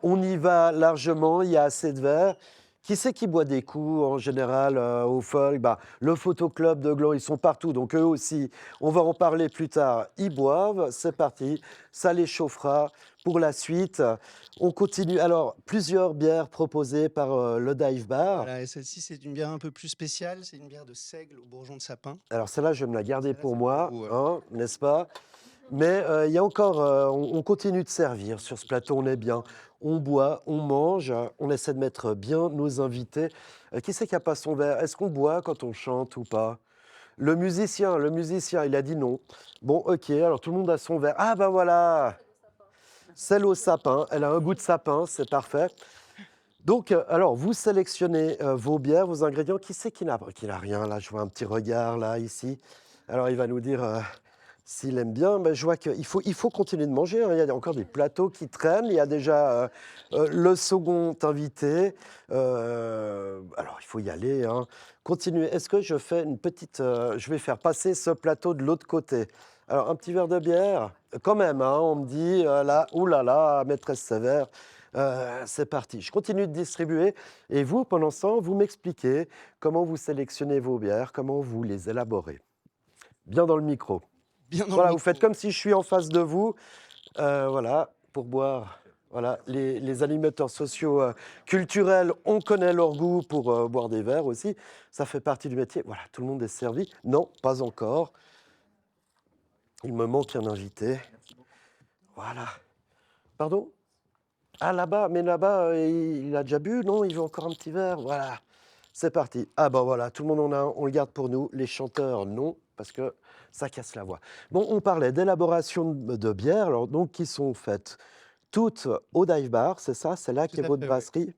S1: on y va largement. Il y a assez de verres. Qui c'est qui boit des coups en général au folk? Bah, le photoclub de Gland, ils sont partout. Donc, eux aussi, on va en parler plus tard. Ils boivent. C'est parti. Ça les chauffera pour la suite. On continue. Alors, plusieurs bières proposées par le Dive Bar.
S9: Voilà, et celle-ci, c'est une bière un peu plus spéciale. C'est une bière de seigle au bourgeon de sapin.
S1: Alors, celle-là, je vais me la garder
S9: Celle-là,
S1: pour
S9: c'est
S1: moi,
S9: pour vous, ouais.
S1: hein, n'est-ce pas? Mais il y a encore, on continue de servir sur ce plateau, on est bien. On boit, on mange, on essaie de mettre bien nos invités. Qui c'est qui n'a pas son verre? Est-ce qu'on boit quand on chante ou pas? Le musicien, il a dit non. Bon, ok, alors tout le monde a son verre. Ah ben voilà, celle au sapin, elle a un goût de sapin, c'est parfait. Donc, alors, vous sélectionnez vos bières, vos ingrédients. Qui c'est qui n'a rien là? Je vois un petit regard là, ici. Alors, il va nous dire s'il aime bien. Ben, je vois qu'il faut continuer de manger. Hein. Il y a encore des plateaux qui traînent. Il y a déjà le second invité. Alors, il faut y aller. Hein. Continuez. Est-ce que je fais une petite... je vais faire passer ce plateau de l'autre côté. Alors, un petit verre de bière. Quand même, hein, on me dit, là, oulala, maîtresse sévère. C'est parti. Je continue de distribuer. Et vous, pendant ce temps, vous m'expliquez comment vous sélectionnez vos bières, comment vous les élaborez. Bien dans le micro.
S9: Bien dans
S1: Voilà,
S9: le
S1: vous faites
S9: micro.
S1: comme si je suis en face de vous. Voilà, pour boire. Voilà, les animateurs sociaux culturels, on connaît leur goût pour boire des verres aussi. Ça fait partie du métier. Voilà, tout le monde est servi. Non, pas encore. Il me manque un invité. Voilà. Pardon? Ah, là-bas, mais là-bas, il a déjà bu, non? Il veut encore un petit verre? Voilà, c'est parti. Ah ben voilà, tout le monde en a un, on le garde pour nous. Les chanteurs, non, parce que ça casse la voix. Bon, on parlait d'élaboration de bières, alors donc qui sont faites toutes au Dive Bar, c'est ça? C'est là
S9: Tout
S1: qu'est
S9: à
S1: votre
S9: fait, oui.
S1: brasserie?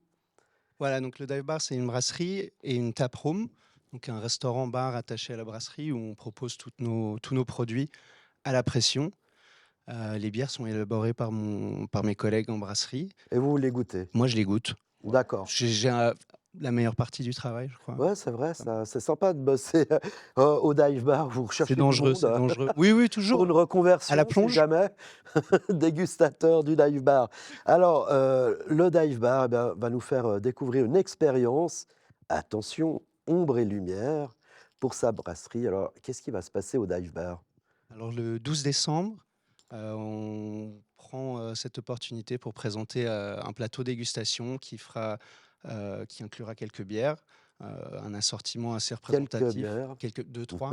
S9: Voilà, donc le Dive Bar, c'est une brasserie et une tap room, donc un restaurant-bar attaché à la brasserie où on propose tous nos produits à la pression. Les bières sont élaborées par mes collègues en brasserie.
S1: Et vous les goûtez?
S9: Moi, je les goûte.
S1: D'accord.
S9: J'ai la meilleure partie du travail, je crois.
S1: Ouais, c'est vrai, c'est sympa de bosser au Dive Bar. Vous recherchez
S9: C'est dangereux,
S1: du monde,
S9: c'est dangereux. Oui, oui, toujours.
S1: pour une reconversion,
S9: À la
S1: si
S9: plonge.
S1: jamais, dégustateur du Dive Bar. Alors, le Dive Bar eh bien, va nous faire découvrir une expérience. Attention, ombre et lumière pour sa brasserie. Alors, qu'est-ce qui va se passer au Dive Bar?
S9: Alors, le 12 décembre, on prend cette opportunité pour présenter un plateau dégustation qui inclura quelques bières, un assortiment assez
S1: Quelques
S9: représentatif.
S1: bières.
S9: Deux, trois.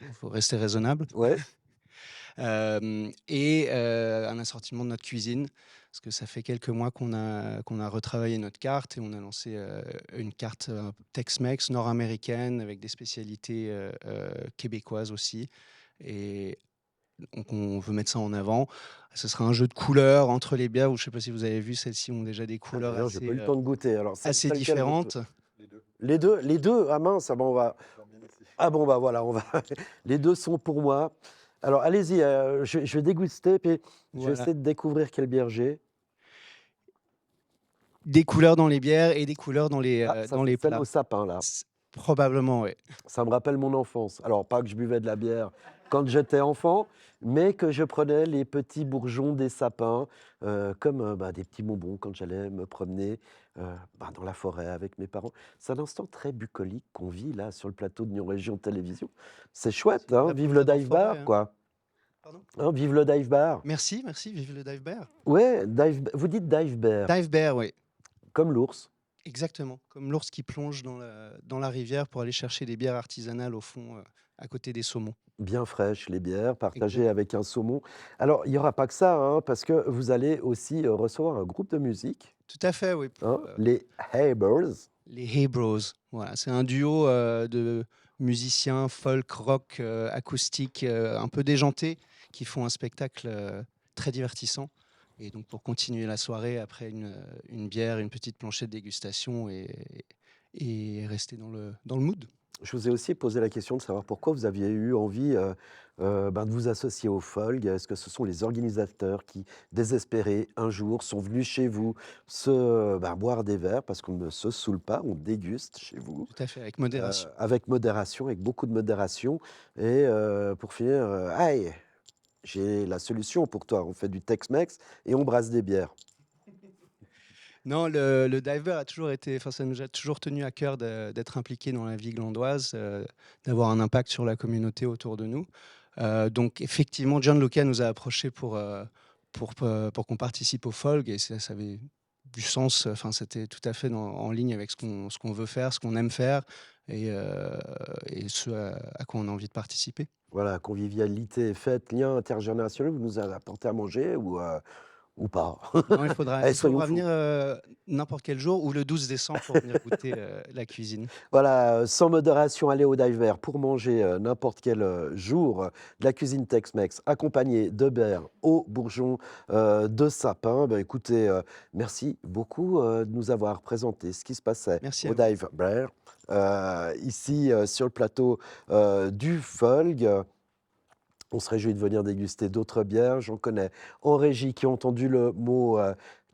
S9: Il faut rester raisonnable.
S1: Ouais.
S9: Et un assortiment de notre cuisine, parce que ça fait quelques mois qu'on a retravaillé notre carte et on a lancé une carte Tex-Mex nord-américaine avec des spécialités québécoises aussi. Et donc on veut mettre ça en avant. Ce sera un jeu de couleurs entre les bières. Je ne sais pas si vous avez vu, celles-ci ont déjà des couleurs
S1: D'ailleurs, j'ai pas eu le temps de goûter. Alors,
S9: assez
S1: celle quelle vous-
S9: différentes.
S1: Les deux. Ah mince, ah bon, on va. Ah bon, bah voilà, on va. Les deux sont pour moi. Alors, allez-y, je vais déguster, puis je vais
S9: Voilà.
S1: essayer de découvrir quelle bière j'ai.
S9: Des couleurs dans les bières et des couleurs dans les,
S1: Ah, ça
S9: dans
S1: fait
S9: les
S1: celle
S9: plats.
S1: au sapin, là.
S9: Probablement, oui.
S1: Ça me rappelle mon enfance. Alors, pas que je buvais de la bière quand j'étais enfant, mais que je prenais les petits bourgeons des sapins comme des petits bonbons quand j'allais me promener dans la forêt avec mes parents. C'est un instant très bucolique qu'on vit là sur le plateau de Nyon Région Télévision. C'est chouette,
S9: C'est
S1: hein,
S9: très
S1: vive
S9: beau,
S1: le
S9: très
S1: dive
S9: beau forêt,
S1: bar,
S9: hein.
S1: quoi.
S9: Pardon?
S1: Hein, vive le dive bar.
S9: Merci, vive le Dive Bar.
S1: Ouais, vous dites dive bar,
S9: Dive Bar, oui.
S1: comme l'ours.
S9: Exactement, comme l'ours qui plonge dans la rivière pour aller chercher des bières artisanales au fond, à côté des saumons.
S1: Bien fraîches, les bières, partagées
S9: Exact.
S1: avec un saumon. Alors, il n'y aura pas que ça, hein, parce que vous allez aussi recevoir un groupe de musique,
S9: Tout à fait, oui.
S1: hein, les Haybers.
S9: Les Hey Bros. Voilà, c'est un duo de musiciens folk, rock, acoustique, un peu déjantés, qui font un spectacle très divertissant. Et donc pour continuer la soirée après une bière, une petite planchette de dégustation et rester dans le mood.
S1: Je vous ai aussi posé la question de savoir pourquoi vous aviez eu envie de vous associer au Folg. Est-ce que ce sont les organisateurs qui, désespérés, un jour, sont venus chez vous boire des verres parce qu'on ne se saoule pas, on déguste chez vous
S9: Tout à fait, avec modération.
S1: avec modération, avec beaucoup de modération. Et pour finir, aïe, j'ai la solution pour toi. On fait du Tex-Mex et on brasse des bières.
S9: Non, le diver a toujours été, enfin, ça nous a toujours tenu à cœur d'être impliqué dans la vie glandoise, d'avoir un impact sur la communauté autour de nous. Donc effectivement, Gianluca nous a approchés pour qu'on participe au Folg et ça avait du sens, enfin, c'était tout à fait en ligne avec ce qu'on veut faire, ce qu'on aime faire et ce à quoi on a envie de participer.
S1: Voilà, convivialité, fête, lien intergénérationnel, vous nous avez apporté à manger ou pas?
S9: Non, il
S1: Allez, soyons
S9: faudra
S1: fous.
S9: venir n'importe quel jour ou le 12 décembre pour venir goûter la cuisine.
S1: Voilà, sans modération, aller au diver pour manger n'importe quel jour de la cuisine Tex-Mex accompagné de bière au bourgeon de sapin. Ben, écoutez, merci beaucoup de nous avoir présenté ce qui se passait
S9: Merci
S1: au
S9: à vous.
S1: dive bar ici sur le plateau du Folg. On se réjouit de venir déguster d'autres bières. J'en connais en régie qui ont entendu le mot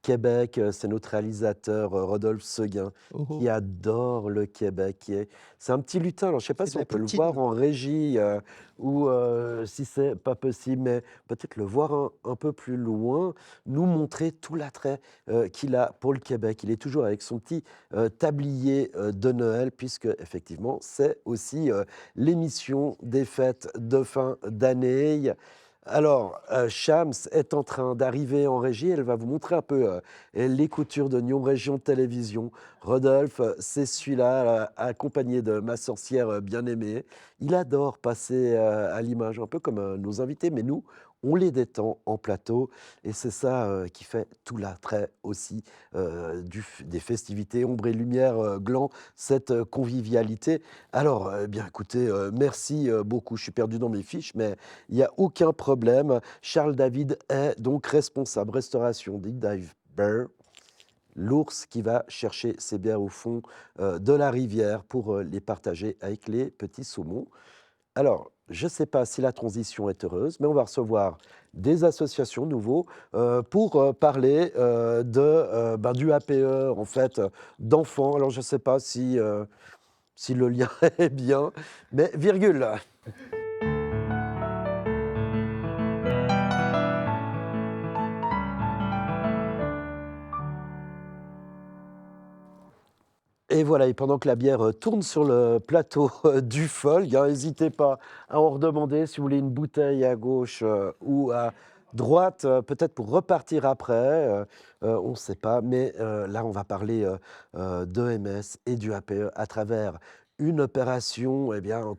S1: Québec. C'est notre réalisateur Rodolphe Seguin
S9: Oh, oh.
S1: qui adore le Québec. C'est un petit lutin. Alors, je ne sais pas
S9: C'est
S1: si
S9: de
S1: on
S9: la
S1: peut le
S9: poutine.
S1: voir en régie ou si c'est pas possible, mais peut-être le voir un peu plus loin, nous montrer tout l'attrait qu'il a pour le Québec. Il est toujours avec son petit tablier de Noël, puisque effectivement, c'est aussi l'émission des fêtes de fin d'année. Alors, Shams est en train d'arriver en régie. Elle va vous montrer un peu les coutures de Nyon Région Télévision. Rodolphe, c'est celui-là, accompagné de ma sorcière bien-aimée. Il adore passer à l'image, un peu comme nos invités, mais nous, on les détend en plateau. Et c'est ça qui fait tout l'attrait aussi des festivités ombre et lumière gland, cette convivialité. Alors, bien écoutez, merci beaucoup. Je suis perdu dans mes fiches, mais il n'y a aucun problème. Charles David est donc responsable restauration des Dive Bar. L'ours qui va chercher ses bières au fond de la rivière pour les partager avec les petits saumons. Alors, je ne sais pas si la transition est heureuse, mais on va recevoir des associations nouveaux pour parler du APE, en fait, d'enfants. Alors, je ne sais pas si le lien est bien, mais virgule. Et voilà, et pendant que la bière tourne sur le plateau du Folg, n'hésitez pas à en redemander si vous voulez une bouteille à gauche ou à droite, peut-être pour repartir après, on ne sait pas. Mais là, on va parler d'EMS et du APE à travers une opération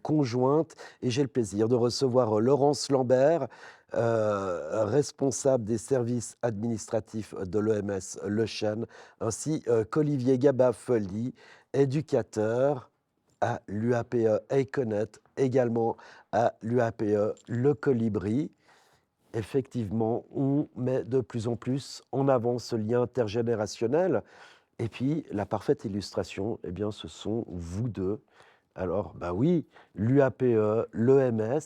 S1: conjointe. Et j'ai le plaisir de recevoir Laurence Lambert, responsable des services administratifs de l'EMS Le Chêne, ainsi qu'Olivier Gaba-Folly, éducateur à l'UAPE Econet, également à l'UAPE Le Colibri. Effectivement, on met de plus en plus en avant ce lien intergénérationnel. Et puis, la parfaite illustration, eh bien, ce sont vous deux. Alors, bah oui, l'UAPE, l'EMS,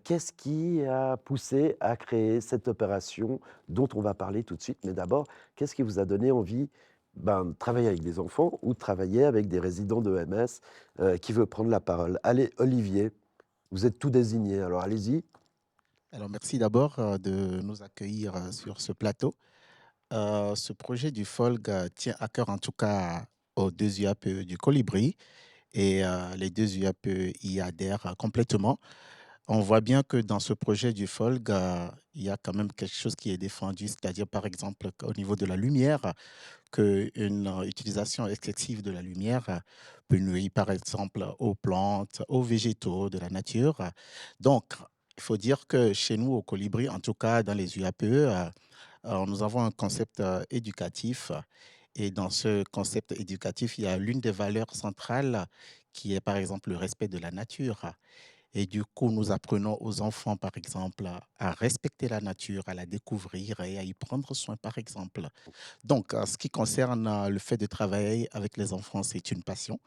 S1: qu'est-ce qui a poussé à créer cette opération dont on va parler tout de suite? Mais d'abord, qu'est-ce qui vous a donné envie de travailler avec des enfants ou de travailler avec des résidents d'EMS? Qui veut prendre la parole? Allez, Olivier, vous êtes tout désigné, alors allez-y.
S10: Alors, merci d'abord de nous accueillir sur ce plateau. Ce projet du FOLG tient à cœur en tout cas aux deux UAPE du Colibri et les deux UAPE y adhèrent complètement. On voit bien que dans ce projet du FOLG, il y a quand même quelque chose qui est défendu, c'est-à-dire par exemple au niveau de la lumière, qu'une utilisation excessive de la lumière peut nuire par exemple aux plantes, aux végétaux de la nature. Donc, il faut dire que chez nous, au Colibri, en tout cas dans les UAPE, nous avons un concept éducatif. Et dans ce concept éducatif, il y a l'une des valeurs centrales qui est par exemple le respect de la nature. Et du coup, nous apprenons aux enfants, par exemple, à respecter la nature, à la découvrir et à y prendre soin, par exemple. Donc, en ce qui concerne le fait de travailler avec les enfants, c'est une passion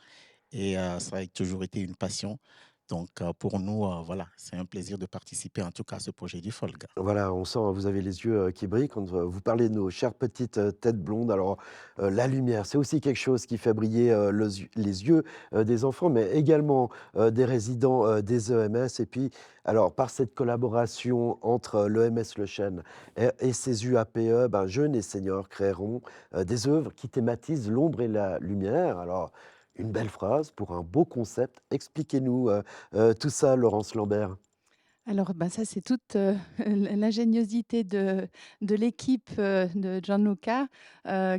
S10: et ça a toujours été une passion. Donc, pour nous, voilà, c'est un plaisir de participer en tout cas à ce projet du FOLG.
S1: Voilà, on sent, hein, vous avez les yeux qui brillent quand vous parlez de nos chères petites têtes blondes. Alors, la lumière, c'est aussi quelque chose qui fait briller les yeux des enfants, mais également des résidents des EMS. Et puis, alors, par cette collaboration entre l'EMS Le Chêne et ces UAPE, ben, jeunes et seniors créeront des œuvres qui thématisent l'ombre et la lumière. Alors, une belle phrase pour un beau concept. Expliquez-nous tout ça, Laurence Lambert.
S11: Alors, bah, ça, c'est toute l'ingéniosité de l'équipe de Gianluca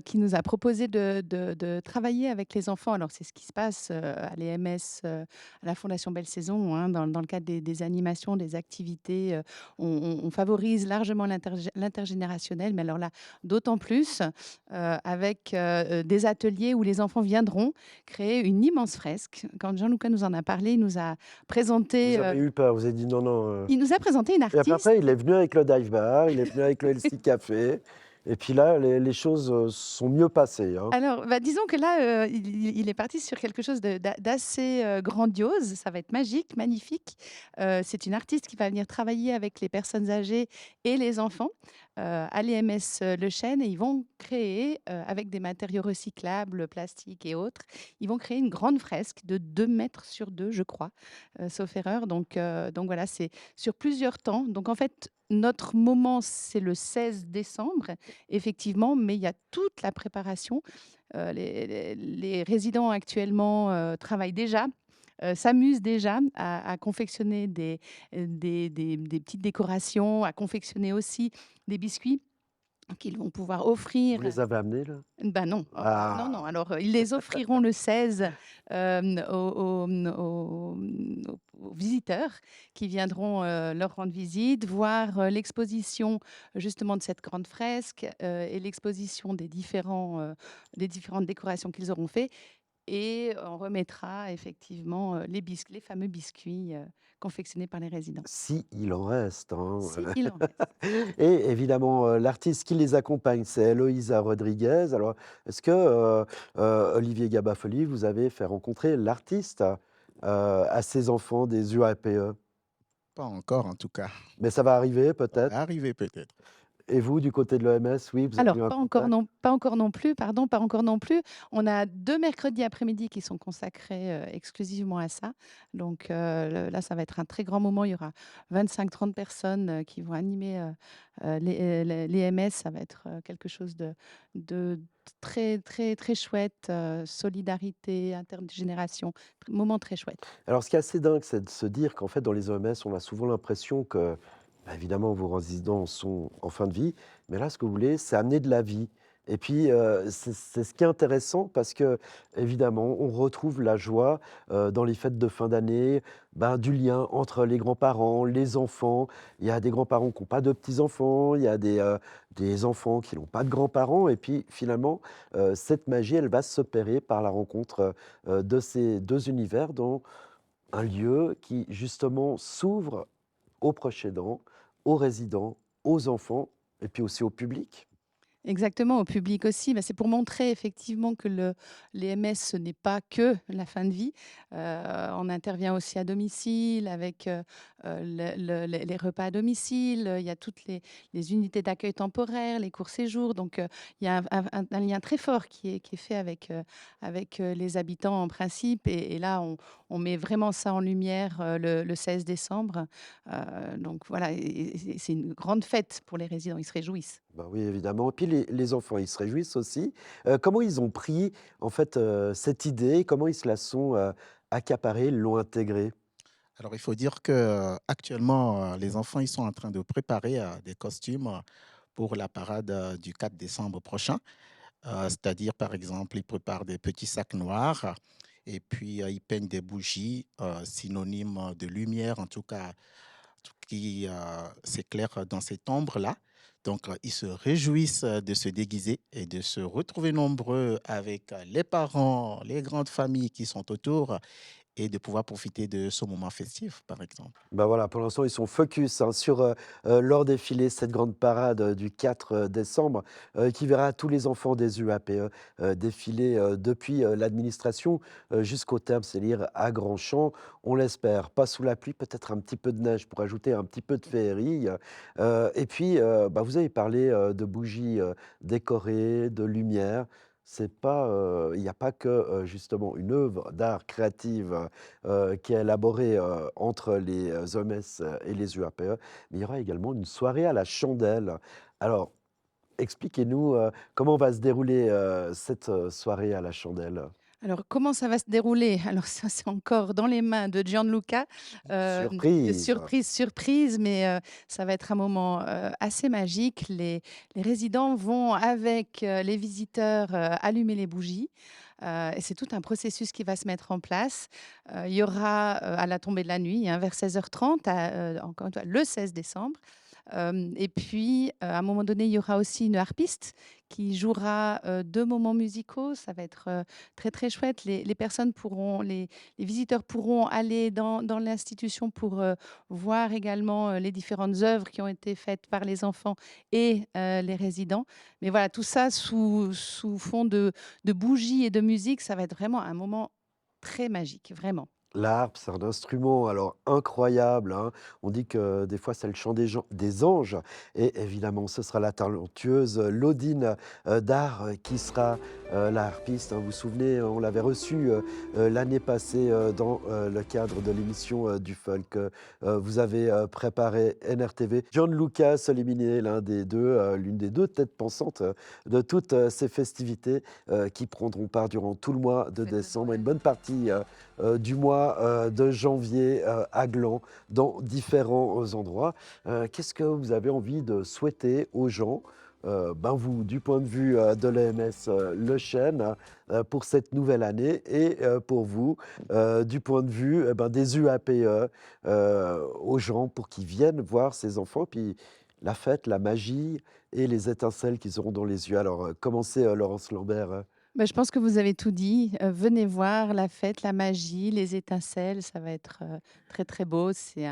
S11: qui nous a proposé de travailler avec les enfants. Alors, c'est ce qui se passe à l'EMS, à la Fondation Belle Saison, hein, dans le cadre des animations, des activités. On favorise largement l'intergénérationnel, mais alors là, d'autant plus avec des ateliers où les enfants viendront créer une immense fresque. Quand Gianluca nous en a parlé, il nous a présenté.
S1: Vous avez eu peur, vous avez dit non, non.
S11: Il nous a présenté une
S1: Et puis
S11: artiste.
S1: après, il est venu avec le dive bar, il est venu avec le Elsie Café. Et puis là, les choses sont mieux passées, hein.
S11: Alors, bah, disons que là, il est parti sur quelque chose d'assez grandiose. Ça va être magique, magnifique. C'est une artiste qui va venir travailler avec les personnes âgées et les enfants à l'EMS Le Chêne et ils vont créer, avec des matériaux recyclables, plastique et autres, ils vont créer une grande fresque de 2 mètres sur 2, je crois, sauf erreur. Donc voilà, c'est sur plusieurs temps. Donc en fait, notre moment, c'est le 16 décembre, effectivement, mais il y a toute la préparation. Les résidents actuellement travaillent déjà, s'amusent déjà à confectionner des petites décorations, à confectionner aussi des biscuits qu'ils vont pouvoir
S1: Vous
S11: offrir.
S1: les avez amenés, là?
S11: Ben non, non,
S1: Ah,
S11: non. Alors, ils les offriront le 16 aux visiteurs qui viendront leur rendre visite, voir l'exposition justement de cette grande fresque et l'exposition des différentes décorations qu'ils auront fait. Et on remettra effectivement les fameux biscuits confectionnés par les résidents.
S1: si il en reste, hein.
S11: Si il en reste.
S1: Et évidemment, l'artiste qui les accompagne, c'est Eloïsa Rodriguez. Alors, est-ce que, Olivier Gabafoli, vous avez fait rencontrer l'artiste à ses enfants des UAPE?
S10: Pas encore en tout cas.
S1: Mais ça va arriver
S10: Ça
S1: peut-être?
S10: va arriver peut-être.
S1: Et vous, du côté de l'EMS, oui, vous avez
S11: Alors,
S1: eu un
S11: pas encore
S1: contact?
S11: pas encore non plus, pardon, pas encore non plus. On a 2 mercredis après-midi qui sont consacrés, exclusivement à ça. Donc, là, ça va être un très grand moment. Il y aura 25-30 personnes, qui vont animer, l'EMS. Ça va être, quelque chose de très, très, très chouette, solidarité, intergénération, moment très chouette.
S1: Alors, ce qui est assez dingue, c'est de se dire qu'en fait, dans les OMS, on a souvent l'impression que, bah, évidemment, vos résidents sont en fin de vie, mais là, ce que vous voulez, c'est amener de la vie. Et puis, c'est ce qui est intéressant parce que, évidemment, on retrouve la joie dans les fêtes de fin d'année, ben, du lien entre les grands-parents, les enfants. Il y a des grands-parents qui n'ont pas de petits-enfants, il y a des enfants qui n'ont pas de grands-parents. Et puis, finalement, cette magie, elle va s'opérer par la rencontre de ces deux univers dans un lieu qui, justement, s'ouvre aux proches aidants, aux résidents, aux enfants et puis aussi au public.
S11: Exactement, au public aussi. Bah, c'est pour montrer effectivement que les MS, ce n'est pas que la fin de vie. On intervient aussi à domicile avec les repas à domicile. Il y a toutes les unités d'accueil temporaire, les courts séjours. Donc, il y a un lien très fort qui est fait avec les habitants en principe. Et là, on met vraiment ça en lumière le 16 décembre. Donc, voilà, et c'est une grande fête pour les résidents. Ils se réjouissent.
S1: Ben oui, évidemment. Et puis les enfants, ils se réjouissent aussi. Comment ils ont pris en fait cette idée? Comment ils se la sont accaparée, l'ont intégrée?
S10: Alors il faut dire que actuellement, les enfants, ils sont en train de préparer des costumes pour la parade du 4 décembre prochain. C'est-à-dire, par exemple, ils préparent des petits sacs noirs et puis ils peignent des bougies synonymes de lumière, en tout cas, qui s'éclairent dans cette ombre-là. Donc, ils se réjouissent de se déguiser et de se retrouver nombreux avec les parents, les grandes familles qui sont autour et de pouvoir profiter de ce moment festif, par exemple.
S1: Ben voilà, pour l'instant, ils sont focus hein, sur leur défilé, cette grande parade du 4 décembre, qui verra tous les enfants des UAPE défiler depuis l'administration jusqu'au terme, c'est-à-dire à Grandchamp. On l'espère, pas sous la pluie, peut-être un petit peu de neige pour ajouter un petit peu de féerie. Et puis, bah, vous avez parlé de bougies décorées, de lumière. C'est pas, il n'y a pas que justement une œuvre d'art créative qui est élaboré entre les OMS et les UAPE, mais il y aura également une soirée à la chandelle. Alors, expliquez-nous comment va se dérouler cette soirée à la chandelle.
S11: Alors, comment ça va se dérouler? Alors ça, c'est encore dans les mains de Gianluca.
S1: Surprise.
S11: Surprise, surprise, mais ça va être un moment, assez magique. Les résidents vont avec, les visiteurs, allumer les bougies, et c'est tout un processus qui va se mettre en place. Il y aura, à la tombée de la nuit, hein, vers 16h30, encore une fois, le 16 décembre. Et puis, à un moment donné, il y aura aussi une harpiste qui jouera 2 moments musicaux. Ça va être, très, très chouette. Les visiteurs pourront aller dans l'institution pour, voir également, les différentes œuvres qui ont été faites par les enfants et les résidents. Mais voilà, tout ça sous fond de bougies et de musique, ça va être vraiment un moment très magique, vraiment.
S1: La harpe, c'est un instrument alors incroyable, hein. On dit que des fois c'est le chant des anges et évidemment ce sera la talentueuse Laudine Dard qui sera la harpiste, hein. Vous vous souvenez, on l'avait reçue l'année passée dans le cadre de l'émission du folk que vous avez préparé NRTV. Gianluca Solimine, l'une des deux têtes pensantes de toutes ces festivités qui prendront part durant tout le mois de décembre et une bonne partie du mois de janvier à Gland, dans différents endroits. Qu'est-ce que vous avez envie de souhaiter aux gens, ben vous, du point de vue de l'AMS Le Chêne, pour cette nouvelle année et pour vous, du point de vue ben, des UAPE, aux gens pour qu'ils viennent voir ces enfants, puis la fête, la magie et les étincelles qu'ils auront dans les yeux. Alors, commencez, Laurence Lambert.
S11: Bah, je pense que vous avez tout dit. Venez voir la fête, la magie, les étincelles, ça va être, très, très beau. C'est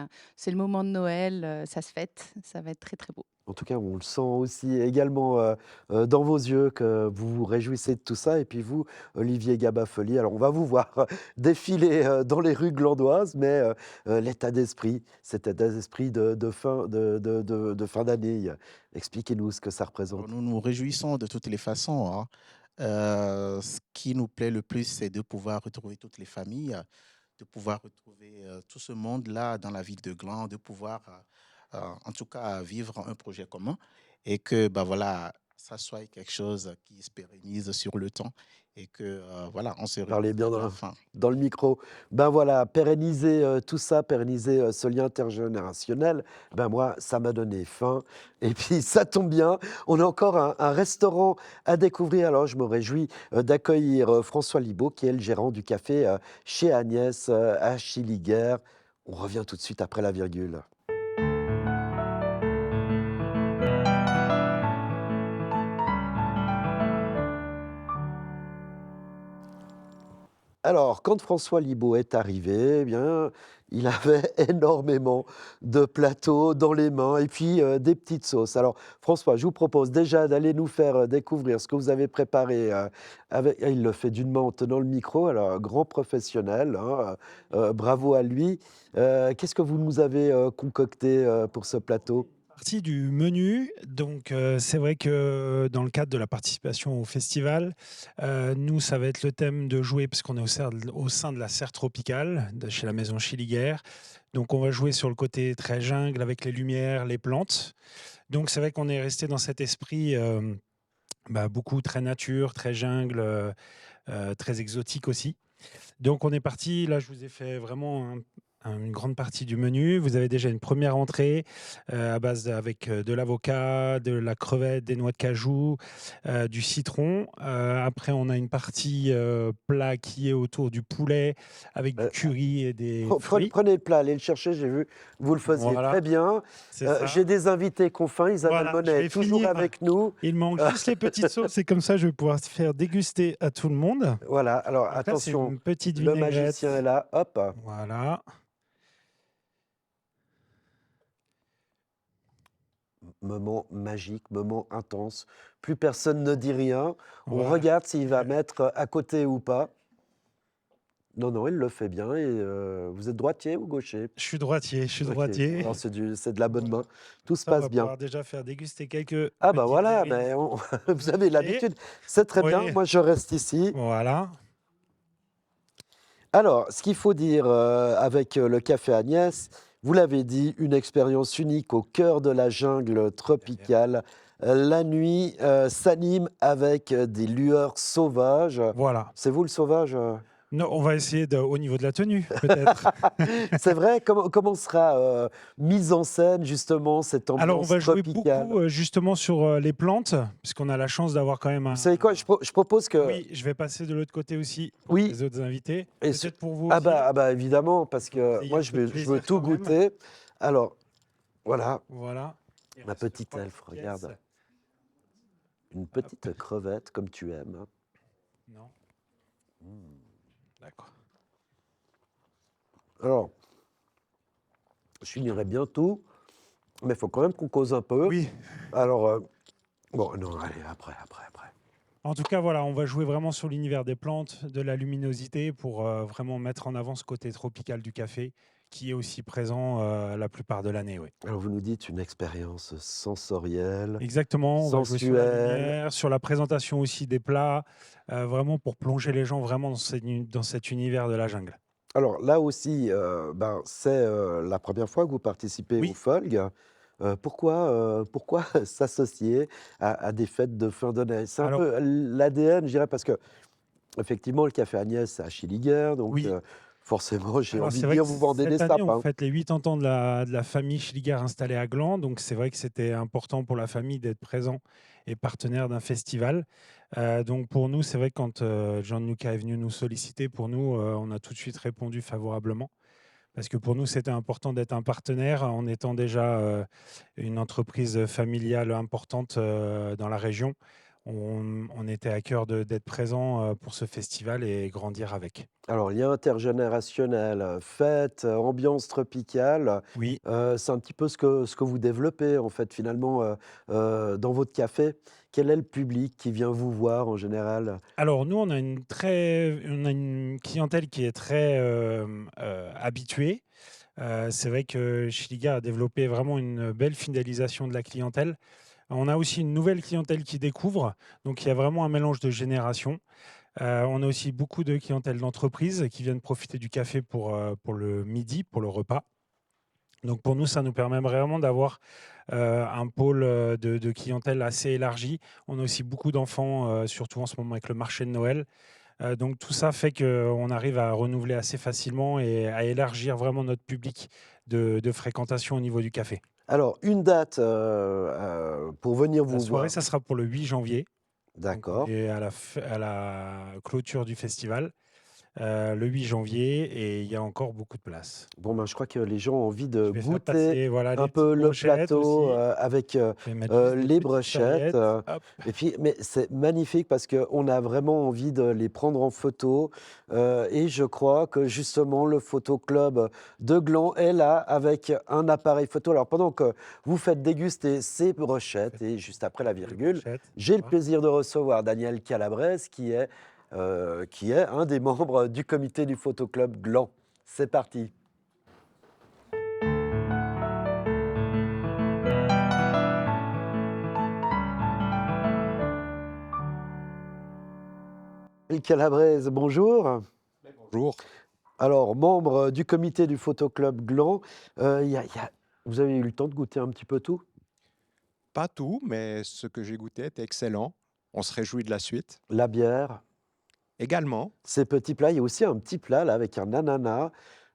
S11: le moment de Noël, ça se fête, ça va être très, très beau.
S1: En tout cas, on le sent aussi également dans vos yeux que vous vous réjouissez de tout ça. Et puis vous, Olivier Gabafoli, alors on va vous voir défiler dans les rues glandoises, mais l'état d'esprit, cet état d'esprit de fin d'année, expliquez-nous ce que ça représente.
S10: Nous nous réjouissons de toutes les façons, hein. Ce qui nous plaît le plus, c'est de pouvoir retrouver toutes les familles, de pouvoir retrouver tout ce monde-là dans la ville de Gland, de pouvoir en tout cas vivre un projet commun et que bah, voilà, ça soit quelque chose qui se pérennise sur le temps et que voilà, on se
S1: Parlez bien
S10: retrouve à la fin.
S1: dans le micro. Ben voilà, pérenniser tout ça, pérenniser ce lien intergénérationnel, ben moi, ça m'a donné faim. Et puis, ça tombe bien, on a encore un restaurant à découvrir. Alors, je me réjouis d'accueillir François Libaud, qui est le gérant du café chez Agnès à Chiliguère. On revient tout de suite après la virgule. Alors, quand François Libaud est arrivé, eh bien, il avait énormément de plateaux dans les mains et puis des petites sauces. Alors, François, je vous propose déjà d'aller nous faire découvrir ce que vous avez préparé. Il le fait d'une main en tenant le micro, alors un grand professionnel, hein, bravo à lui. Qu'est-ce que vous nous avez concocté pour ce plateau?
S12: Partie du menu. Donc, c'est vrai que dans le cadre de la participation au festival, nous, ça va être le thème de jouer, parce qu'on est au sein de la serre tropicale, chez la maison Chiliguère. Donc, on va jouer sur le côté très jungle avec les lumières, les plantes. Donc, c'est vrai qu'on est resté dans cet esprit beaucoup très nature, très jungle, très exotique aussi. Donc, on est parti. Là, je vous ai fait vraiment une grande partie du menu. Vous avez déjà une première entrée à base avec de l'avocat, de la crevette, des noix de cajou, du citron. Après, on a une partie plat qui est autour du poulet avec du curry et des fruits.
S1: Prenez le plat, allez le chercher, j'ai vu, vous le faisiez
S12: Voilà,
S1: très bien.
S12: c'est ça.
S1: J'ai des invités qui ont faim, Isabelle
S12: Voilà,
S1: Monet
S12: je vais
S1: est toujours
S12: finir.
S1: avec nous.
S12: Il manque juste les petites sauces et comme ça, je vais pouvoir faire déguster à tout le monde.
S1: Voilà, alors
S12: Donc là, c'est
S1: attention,
S12: une petite
S1: le
S12: vinaigrette.
S1: magicien est là, hop.
S12: Voilà.
S1: Moment magique, moment intense. Plus personne ne dit rien. On
S12: Voilà.
S1: regarde s'il va mettre à côté ou pas. Non, non, il le fait bien. Et vous êtes droitier ou gaucher?
S12: Je suis droitier, je suis
S1: Ok,
S12: droitier.
S1: alors c'est de la bonne main. Tout se
S12: Ça, on
S1: passe
S12: va
S1: bien.
S12: pouvoir déjà faire déguster quelques
S1: Ah bah
S12: petites
S1: voilà,
S12: verrines.
S1: mais vous avez l'habitude. C'est très bien,
S12: Oui.
S1: moi je reste ici.
S12: Voilà.
S1: Alors, ce qu'il faut dire avec le Café Agnès, vous l'avez dit, une expérience unique au cœur de la jungle tropicale. La nuit s'anime avec des lueurs sauvages.
S12: Voilà.
S1: C'est vous le sauvage
S12: Non, on va essayer au niveau de la tenue, peut-être.
S1: C'est vrai, comment sera mise en scène justement cette ambiance
S12: Alors, on va jouer
S1: tropicale?
S12: beaucoup justement sur les plantes, puisqu'on a la chance d'avoir quand même un.
S1: Vous savez quoi, je propose que...
S12: Oui, je vais passer de l'autre côté aussi pour
S1: Oui.
S12: les autres invités.
S1: Et
S12: Peut-être pour vous
S1: ah
S12: aussi.
S1: bah évidemment, parce que
S12: Ayez
S1: moi
S12: un
S1: je
S12: peu de
S1: veux
S12: plaisir
S1: tout
S12: quand même.
S1: goûter. Alors, voilà,
S12: Voilà. Il
S1: ma
S12: reste
S1: petite
S12: 3
S1: elfe,
S12: petites
S1: regarde.
S12: pièces.
S1: Une petite crevette comme tu aimes. Hein.
S12: Non. D'accord.
S1: Alors, je finirai bientôt, mais il faut quand même qu'on cause un peu.
S12: Oui.
S1: Alors, bon, non, allez, après.
S12: En tout cas, voilà, on va jouer vraiment sur l'univers des plantes, de la luminosité pour vraiment mettre en avant ce côté tropical du café qui est aussi présent la plupart de l'année. Oui.
S1: Alors, vous nous dites une expérience sensorielle,
S12: Exactement, on va jouer sur la
S1: sensuelle.
S12: lumière, sur la présentation aussi des plats, vraiment pour plonger les gens vraiment dans cet univers de la jungle.
S1: Alors là aussi, c'est la première fois que vous participez au
S12: Oui.
S1: Folg. Pourquoi s'associer à des fêtes de fin d'année? C'est un
S12: Alors-
S1: peu l'ADN, je dirais, parce que effectivement, le Café Agnès, c'est à Schilliger, donc
S12: Oui.
S1: Forcément, j'ai
S12: Alors,
S1: envie
S12: c'est
S1: de
S12: vrai
S1: dire,
S12: que
S1: vous vendez des
S12: cette année,
S1: sapins.
S12: on fête les 80 ans de la famille Schilliger installée à Gland. Donc, c'est vrai que c'était important pour la famille d'être présent et partenaire d'un festival. Donc, pour nous, c'est vrai que quand Gianluca est venu nous solliciter, pour nous, on a tout de suite répondu favorablement. Parce que pour nous, c'était important d'être un partenaire en étant déjà une entreprise familiale importante dans la région. On était à cœur d'être présent pour ce festival et grandir avec.
S1: Alors, lien intergénérationnel, fête, ambiance tropicale,
S12: Oui.
S1: c'est un petit peu ce que vous développez, en fait, finalement, dans votre café. Quel est le public qui vient vous voir en général?
S12: Alors nous, on a une clientèle qui est très habituée. C'est vrai que Schilliger a développé vraiment une belle fidélisation de la clientèle. On a aussi une nouvelle clientèle qui découvre, donc il y a vraiment un mélange de générations. On a aussi beaucoup de clientèle d'entreprise qui viennent profiter du café pour le midi, pour le repas. Donc pour nous, ça nous permet vraiment d'avoir un pôle de clientèle assez élargi. On a aussi beaucoup d'enfants, surtout en ce moment avec le marché de Noël. Donc tout ça fait qu'on arrive à renouveler assez facilement et à élargir vraiment notre public de fréquentation au niveau du café.
S1: Alors, une date pour venir
S12: La
S1: vous
S12: soirée,
S1: voir.
S12: ça sera pour le 8 janvier. Donc,
S1: D'accord.
S12: on est à la clôture du festival. Le 8 janvier et il y a encore beaucoup de place.
S1: Bon, ben, je crois que les gens ont envie de
S12: Je vais faire
S1: goûter
S12: passer, voilà,
S1: un
S12: les
S1: peu
S12: petites
S1: le
S12: brochettes
S1: plateau
S12: aussi.
S1: avec
S12: Je vais mettre juste des
S1: les
S12: petites
S1: brochettes.
S12: serviettes. Hop.
S1: Et puis, mais c'est magnifique parce qu'on a vraiment envie de les prendre en photo. Et je crois que justement, le Photo Club de Gland est là avec un appareil photo. Alors, pendant que vous faites déguster ces brochettes, et juste après la virgule, j'ai le plaisir de recevoir Daniel Calabrese, qui est un des membres du comité du Photo Club Gland. C'est parti. Daniel Calabrese, bonjour.
S13: Bonjour.
S1: Alors, membre du comité du Photo Club Gland, vous avez eu le temps de goûter un petit peu tout?
S13: Pas tout, mais ce que j'ai goûté était excellent. On se réjouit de la suite.
S1: La bière?
S13: Également.
S1: Ces petits plats, il y a aussi un petit plat là avec un ananas.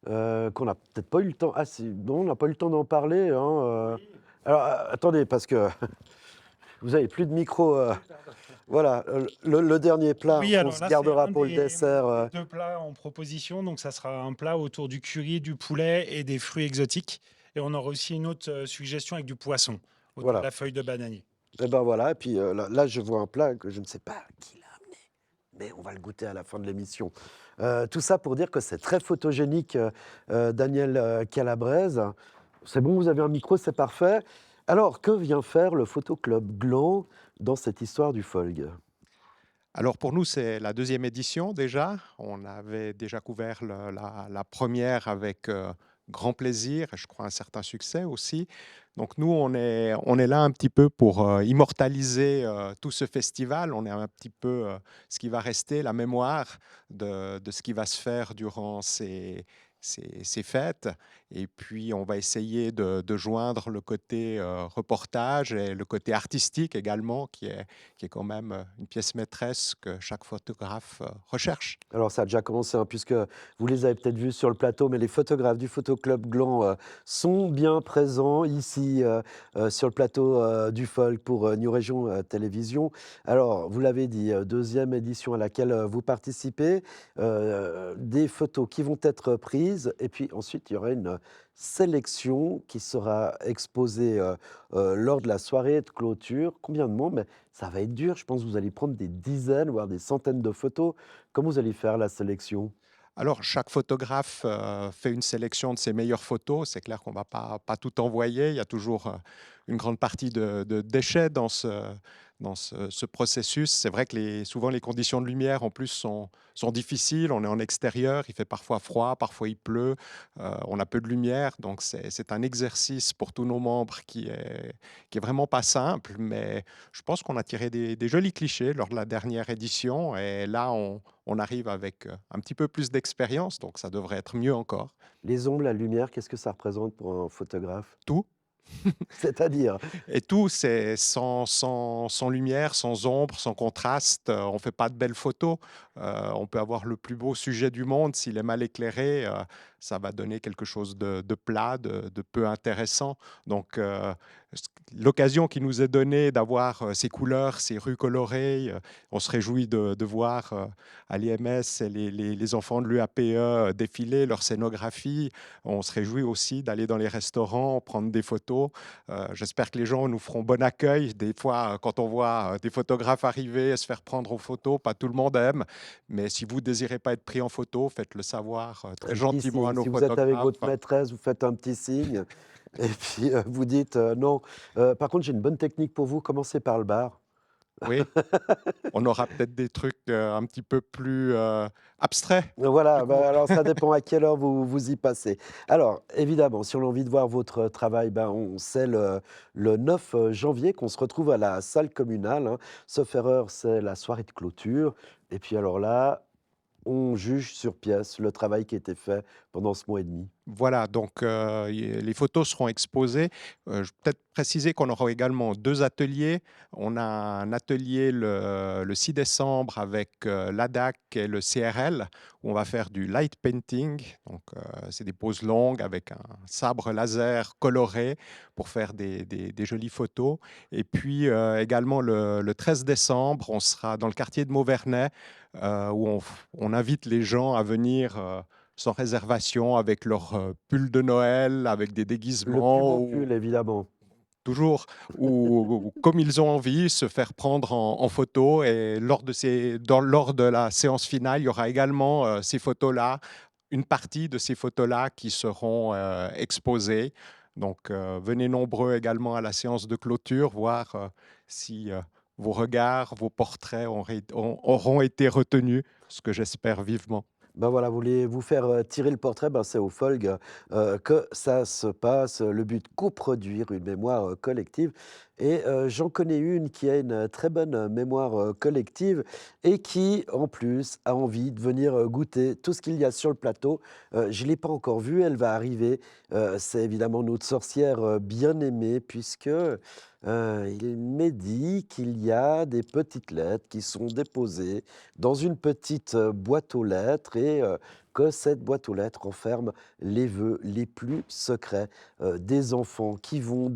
S1: qu'on n'a peut-être pas eu le temps. Ah, non, on n'a pas eu le temps d'en parler, hein, Alors, attendez, parce que vous avez plus de micro. Voilà, le dernier plat
S12: Oui,
S1: qu'on
S12: alors
S1: se
S12: là, c'est
S1: gardera
S12: un
S1: pour le
S12: des
S1: dessert.
S12: 2 plats en proposition. Donc, ça sera un plat autour du curry, du poulet et des fruits exotiques. Et on aura aussi une autre suggestion avec du poisson autour de
S1: Voilà.
S12: la feuille de bananier.
S1: Et ben voilà, et puis là, je vois un plat que je ne sais pas qui l'a amené, mais on va le goûter à la fin de l'émission. Tout ça pour dire que c'est très photogénique, Daniel Calabrese. C'est bon, vous avez un micro, c'est parfait. Alors, que vient faire le Photoclub Gland dans cette histoire du Folg?
S13: Alors pour nous, c'est la deuxième édition déjà. On avait déjà couvert la première avec grand plaisir et je crois un certain succès aussi. Donc nous, on est là un petit peu pour immortaliser tout ce festival. On est un petit peu ce qui va rester, la mémoire de ce qui va se faire durant ces fêtes. Et puis, on va essayer de joindre le côté reportage et le côté artistique également, qui est quand même une pièce maîtresse que chaque photographe recherche.
S1: Alors ça a déjà commencé, hein, puisque vous les avez peut-être vus sur le plateau, mais les photographes du Photoclub Gland sont bien présents ici sur le plateau du Folk pour New Région Télévision. Alors, vous l'avez dit, deuxième édition à laquelle vous participez, des photos qui vont être prises, et puis ensuite il y aura une sélection qui sera exposée lors de la soirée de clôture. Combien de monde? Mais ça va être dur, je pense que vous allez prendre des dizaines, voire des centaines de photos. Comment vous allez faire la sélection?
S13: Alors, chaque photographe fait une sélection de ses meilleures photos. C'est clair qu'on ne va pas tout envoyer. Il y a toujours une grande partie de déchets dans ce processus. C'est vrai que souvent les conditions de lumière en plus sont difficiles. On est en extérieur, il fait parfois froid, parfois il pleut, on a peu de lumière. Donc c'est un exercice pour tous nos membres qui est vraiment pas simple. Mais je pense qu'on a tiré des jolis clichés lors de la dernière édition. Et là, on arrive avec un petit peu plus d'expérience, donc ça devrait être mieux encore.
S1: Les ombres, la lumière, qu'est-ce que ça représente pour un photographe?
S13: Tout.
S1: C'est-à-dire?
S13: Et tout, c'est sans lumière, sans ombre, sans contraste. On ne fait pas de belles photos. On peut avoir le plus beau sujet du monde. S'il est mal éclairé, ça va donner quelque chose de plat, de peu intéressant. Donc, l'occasion qui nous est donnée d'avoir ces couleurs, ces rues colorées, on se réjouit de voir à l'IMS les enfants de l'UAPE défiler leur scénographie. On se réjouit aussi d'aller dans les restaurants, prendre des photos. J'espère que les gens nous feront bon accueil. Des fois, quand on voit des photographes arriver et se faire prendre en photo, pas tout le monde aime. Mais si vous ne désirez pas être pris en photo, faites-le savoir très
S1: Un petit
S13: gentiment à
S1: signe.
S13: nos
S1: Si vous êtes avec
S13: photographes.
S1: votre maîtresse, vous faites un petit signe et puis vous dites non. Par contre, j'ai une bonne technique pour vous. Commencez par le bar.
S13: Oui, on aura peut-être des trucs un petit peu plus abstraits.
S1: Voilà, bah, alors ça dépend à quelle heure vous y passez. Alors, évidemment, si on a envie de voir votre travail, ben, c'est le 9 janvier qu'on se retrouve à la salle communale, hein. Sauf erreur, c'est la soirée de clôture. Et puis alors là, on juge sur pièce le travail qui a été fait pendant ce mois et demi.
S13: Voilà, donc les photos seront exposées. Je peux peut-être préciser qu'on aura également 2 ateliers. On a un atelier le 6 décembre avec l'ADAC et le CRL, où on va faire du light painting. Donc, c'est des poses longues avec un sabre laser coloré pour faire des jolies photos. Et puis également le 13 décembre, on sera dans le quartier de Mauvernay, où on invite les gens à venir sans réservation, avec leur pull de Noël, avec des
S1: Le plus
S13: déguisements,
S1: beau pull, évidemment.
S13: toujours, ou comme ils ont envie, se faire prendre en photo. Et lors de la séance finale, il y aura également ces photos-là, une partie de ces photos-là qui seront exposées. Donc, venez nombreux également à la séance de clôture, voir si vos regards, vos portraits auront été retenus, ce que j'espère vivement.
S1: Ben voilà, vous voulez vous faire tirer le portrait, ben c'est au Folg que ça se passe. Le but, coproduire une mémoire collective. Et j'en connais une qui a une très bonne mémoire collective et qui, en plus, a envie de venir goûter tout ce qu'il y a sur le plateau. Je ne l'ai pas encore vue, elle va arriver. C'est évidemment notre sorcière bien aimée, puisque il m'est dit qu'il y a des petites lettres qui sont déposées dans une petite boîte aux lettres et que cette boîte aux lettres renferme les vœux les plus secrets des enfants qui vont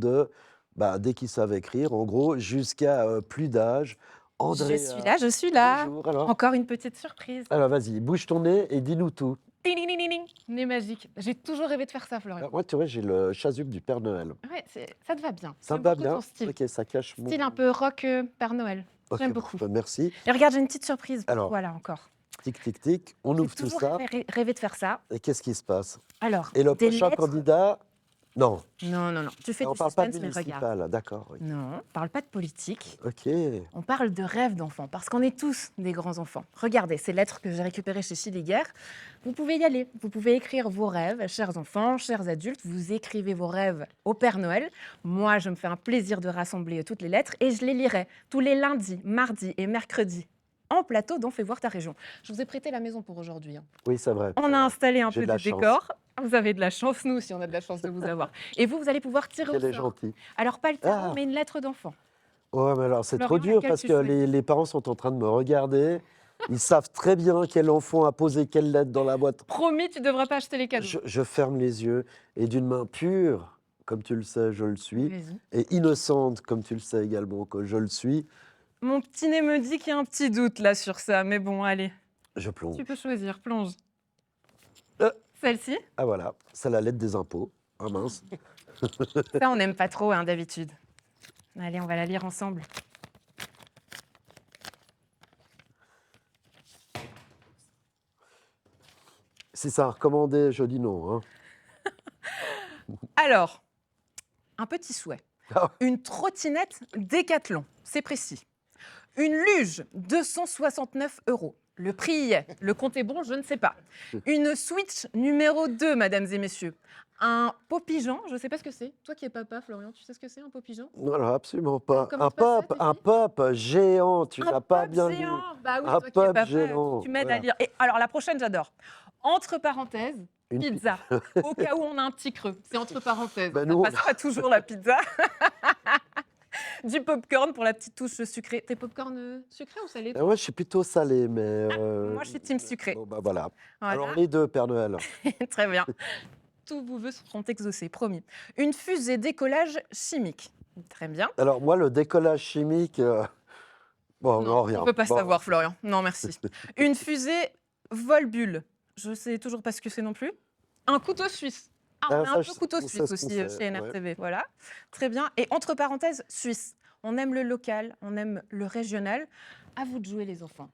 S1: dès qu'ils savent écrire, en gros, jusqu'à plus d'âge.
S5: Je suis là, je suis là.
S1: bonjour, alors.
S5: Encore une petite surprise.
S1: Alors vas-y, bouge ton nez et dis-nous tout.
S5: Ding, ding, ding, ding, ding. Nez magique. J'ai toujours rêvé de faire ça, Florian.
S1: Alors, moi, tu vois, j'ai le chasuble du Père Noël.
S5: Ouais, ça te va bien.
S1: Ça
S5: J'aime
S1: me va
S5: beaucoup
S1: bien?
S5: ton style.
S1: Ok, ça cache mon...
S5: Style un peu rock Père Noël.
S1: Ok,
S5: J'aime beaucoup.
S1: merci.
S5: Et regarde, j'ai une petite surprise pour
S1: Alors.
S5: toi là encore.
S1: Tic, tic, tic. On
S5: J'ai
S1: ouvre tout
S5: toujours
S1: ça.
S5: rêvé de faire ça.
S1: Et qu'est-ce qui se passe?
S5: Alors,
S1: Et le
S5: des
S1: prochain
S5: lettres.
S1: candidat? Non.
S5: Non, non, non. Tu fais
S1: On
S5: du
S1: parle pas
S5: suspense, mais regarde.
S1: municipal, d'accord. Oui.
S5: Non, on parle pas de politique.
S1: Ok.
S5: On parle de rêves d'enfants, parce qu'on est tous des grands enfants. Regardez, ces lettres que j'ai récupérées chez Schilliger, vous pouvez y aller. Vous pouvez écrire vos rêves, chers enfants, chers adultes. Vous écrivez vos rêves au Père Noël. Moi, je me fais un plaisir de rassembler toutes les lettres et je les lirai tous les lundis, mardis et mercredis en plateau dans Fais voir ta région. Je vous ai prêté la maison pour aujourd'hui.
S1: Oui, c'est vrai.
S5: On a installé un
S1: J'ai
S5: peu
S1: de la
S5: de
S1: chance.
S5: décor. Vous avez de la chance, nous aussi, on a de la chance de vous avoir. Et vous allez pouvoir tirer au
S1: Elle est
S5: sort.
S1: gentille.
S5: Alors, pas le tarot,
S1: Ah.
S5: mais une lettre d'enfant.
S1: Ouais, mais alors c'est trop
S5: Florian,
S1: dur
S5: laquelle
S1: parce
S5: tu
S1: que
S5: choisis?
S1: les parents sont en train de me regarder. Ils savent très bien quel enfant a posé quelle lettre dans la boîte.
S5: Promis, tu ne devras pas acheter les cadeaux.
S1: Je ferme les yeux et d'une main pure, comme tu le sais, je le suis,
S5: Vas-y.
S1: et innocente, comme tu le sais également, que je le suis,
S5: Mon petit nez me dit qu'il y a un petit doute là sur ça, mais bon, allez,
S1: je plonge.
S5: tu peux choisir, plonge.
S1: Euh.
S5: Celle-ci,
S1: Ah voilà, c'est la lettre des impôts. Ah mince.
S5: ça on n'aime pas trop hein, d'habitude. Allez, on va la lire ensemble.
S1: Si ça a recommandé, je dis non. Hein.
S5: Alors, un petit souhait.
S1: Ah.
S5: Une trottinette Décathlon, c'est précis. Une luge, 269 €. Le prix y est. Le compte est bon, je ne sais pas. Une Switch numéro 2, mesdames et messieurs. Un pot pigeon, je ne sais pas ce que c'est. Toi qui es papa, Florian, tu sais ce que c'est un pot pigeon?
S1: Non, alors absolument pas.
S5: Comment
S1: Un
S5: se passe ça,
S1: pop,
S5: tes
S1: un
S5: filles
S1: pop géant, tu
S5: Un
S1: n'as pas
S5: pop
S1: bien
S5: géant.
S1: lu.
S5: Bah oui,
S1: Un
S5: toi qui es
S1: pop
S5: papa,
S1: géant,
S5: tu m'aides
S1: voilà.
S5: à lire. Et alors la prochaine, j'adore. Entre parenthèses,
S1: Une pi-
S5: pizza. Au cas où on a un petit creux. C'est entre parenthèses.
S1: Bah,
S5: Ça
S1: nous, on-
S5: passe pas toujours la pizza. Du popcorn pour la petite touche sucrée. T'es popcorn sucré ou salé?
S1: Ouais, je suis plutôt salé, mais...
S5: Moi, je suis team sucré.
S1: Bon, bah voilà.
S5: Voilà.
S1: Alors les deux, Père Noël.
S5: Très bien. Tous vos vœux seront exaucés, promis. Une fusée décollage chimique. Très bien.
S1: Alors moi, le décollage chimique... Bon, non, rien.
S5: On ne peut pas
S1: Bon.
S5: savoir, Florian. Non, merci. Une fusée Volbulle. Je ne sais toujours pas ce que c'est non plus. Un couteau suisse. Ah, on
S1: Ah,
S5: a
S1: ça,
S5: un peu
S1: je-
S5: couteau
S1: ça,
S5: suisse
S1: ce
S5: aussi
S1: qu'on sait,
S5: chez NRTV. Voilà. Très bien. Et entre parenthèses, suisse. On aime le local, on aime le régional. À vous de jouer, les enfants.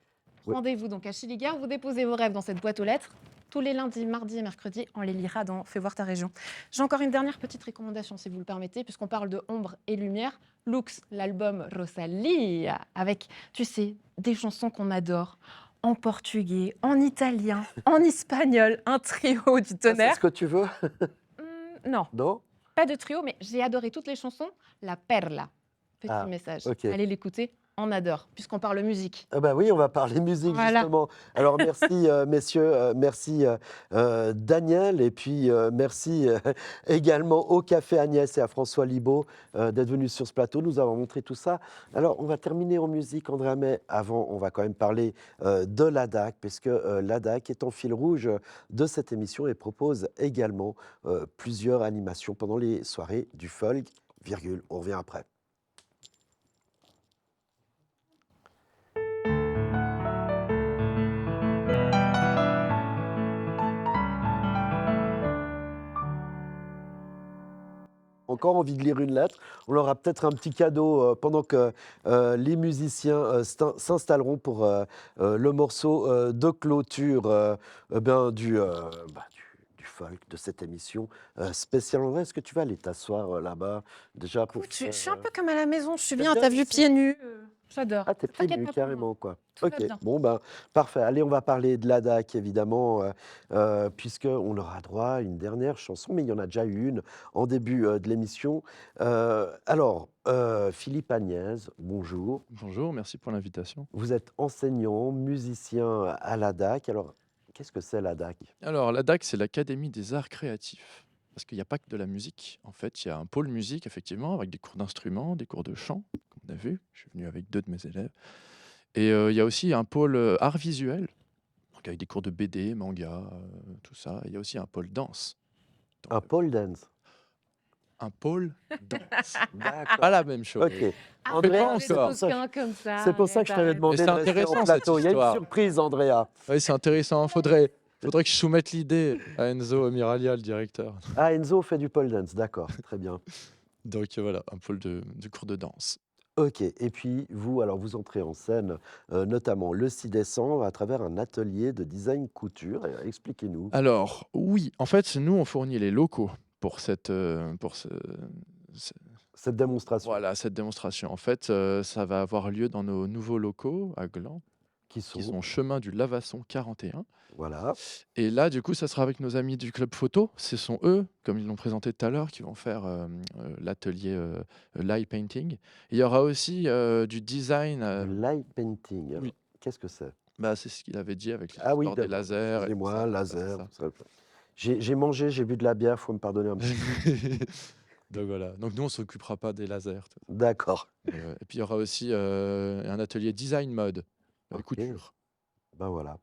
S1: Oui.
S5: Rendez-vous donc à Schilliger. Vous déposez vos rêves dans cette boîte aux lettres. Tous les lundis, mardis et mercredis, on les lira dans Fais voir ta région. J'ai encore une dernière petite recommandation, si vous le permettez, puisqu'on parle de ombre et lumière. Lux, l'album Rosalia, avec, tu sais, des chansons qu'on adore, en portugais, en italien, en espagnol, un trio du
S1: Ah, c'est
S5: tonnerre.
S1: ce que tu veux?
S5: Non,
S1: Non?
S5: pas de trio, mais j'ai adoré toutes les chansons. La Perla, petit
S1: Ah,
S5: message.
S1: ok.
S5: Allez l'écouter, on adore, puisqu'on parle musique.
S1: Ah bah oui, on va parler musique
S5: Voilà.
S1: justement. Alors merci messieurs, merci Daniel et puis merci également au Café Agnès et à François Libaud d'être venus sur ce plateau, nous avons montré tout ça. Alors on va terminer en musique Andrea, mais avant on va quand même parler de l'ADAC puisque l'ADAC est en fil rouge de cette émission et propose également plusieurs animations pendant les soirées du folk, virgule, on revient après. Encore envie de lire une lettre. On leur a peut-être un petit cadeau pendant que les musiciens s'installeront pour le morceau de clôture du folk de cette émission spéciale. André, est-ce que tu vas aller t'asseoir là-bas déjà pour
S5: Je suis
S1: faire,
S5: un peu comme à la maison, je suis
S1: T'as
S5: bien,
S1: bien
S5: t'as vu
S1: ici
S5: pieds nus. J'adore.
S1: Ah, t'es pieds
S5: T'inquiète
S1: nus
S5: pas pour moi.
S1: carrément, quoi.
S5: Tout va
S1: Ok,
S5: bien.
S1: bon, ben, parfait. Allez, on va parler de l'ADAC, évidemment, puisqu'on aura droit à une dernière chanson, mais il y en a déjà eu une en début de l'émission. Philippe Agnès, bonjour.
S14: Bonjour, merci pour l'invitation.
S1: Vous êtes enseignant, musicien à l'ADAC. Alors, qu'est-ce que c'est l'ADAC?
S14: Alors, l'ADAC, c'est l'Académie des arts créatifs. Parce qu'il n'y a pas que de la musique. En fait, il y a un pôle musique, effectivement, avec des cours d'instruments, des cours de chant, comme on a vu. Je suis venu avec 2 de mes élèves. Et il y a aussi un pôle art visuel, donc avec des cours de BD, manga, tout ça. Il y a aussi un pôle danse.
S1: Un pole dance.
S14: Un pôle danse.
S1: D'accord.
S14: Pas la même chose.
S1: Ok.
S5: Ah,
S1: Andrea,
S14: pas
S5: c'est
S14: encore.
S1: pour ça,
S5: bouquin comme ça.
S1: c'est pour ça que je t'avais
S5: arrête.
S1: demandé
S14: Mais
S1: de
S14: c'est
S1: rester en
S14: intéressant, cette
S1: plateau. Il y a une
S14: histoire.
S1: surprise, Andrea.
S14: Oui, c'est intéressant. Faudrait que je soumette l'idée à Enzo Miralia, le directeur.
S1: Ah, Enzo fait du pole dance, d'accord, très bien.
S14: Donc voilà, un pôle de cours de danse.
S1: Ok, et puis vous, alors vous entrez en scène, notamment le 6 décembre, à travers un atelier de design couture. Expliquez-nous.
S14: Alors, oui, en fait, nous, on fournit les locaux pour cette
S1: Cette démonstration.
S14: Voilà, cette démonstration. En fait, ça va avoir lieu dans nos nouveaux locaux à Gland,
S1: Qui
S14: qui
S1: sont,
S14: sont chemin du Lavasson 41.
S1: voilà.
S14: Et là, du coup, ça sera avec nos amis du club photo. Ce sont eux, comme ils l'ont présenté tout à l'heure, qui vont faire l'atelier light painting. Il y aura aussi du design.
S1: Du light painting.
S14: Oui.
S1: Qu'est-ce que c'est?
S14: Bah, c'est ce qu'il avait dit avec
S1: Ah oui,
S14: l'histoire des
S1: d'accord.
S14: lasers. et tout
S1: Excusez-moi,
S14: ça,
S1: laser.
S14: c'est ça.
S1: J'ai mangé, j'ai bu de la bière, faut me pardonner un petit peu.
S14: Donc voilà. Donc nous, on s'occupera pas des lasers. tout ça.
S1: D'accord.
S14: Et puis il y aura aussi un atelier design mode,
S1: Ok.
S14: couture.
S1: Ben voilà.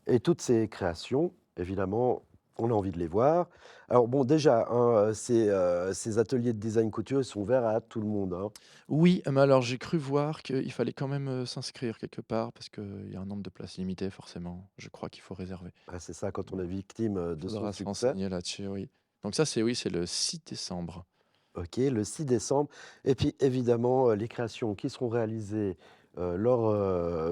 S1: Et toutes ces créations, évidemment, on a envie de les voir. Alors bon, déjà, hein, ces ateliers de design couture, ils sont ouverts à tout le monde, hein.
S14: Oui, mais alors j'ai cru voir qu'il fallait quand même s'inscrire quelque part parce qu'il y a un nombre de places limité, forcément. Je crois qu'il faut réserver.
S1: Ah, c'est ça, quand on est victime de son
S14: Faudra se
S1: succès.
S14: renseigner là-dessus, oui. Donc ça, c'est le 6 décembre.
S1: Ok, le 6 décembre. Et puis évidemment, les créations qui seront réalisées lors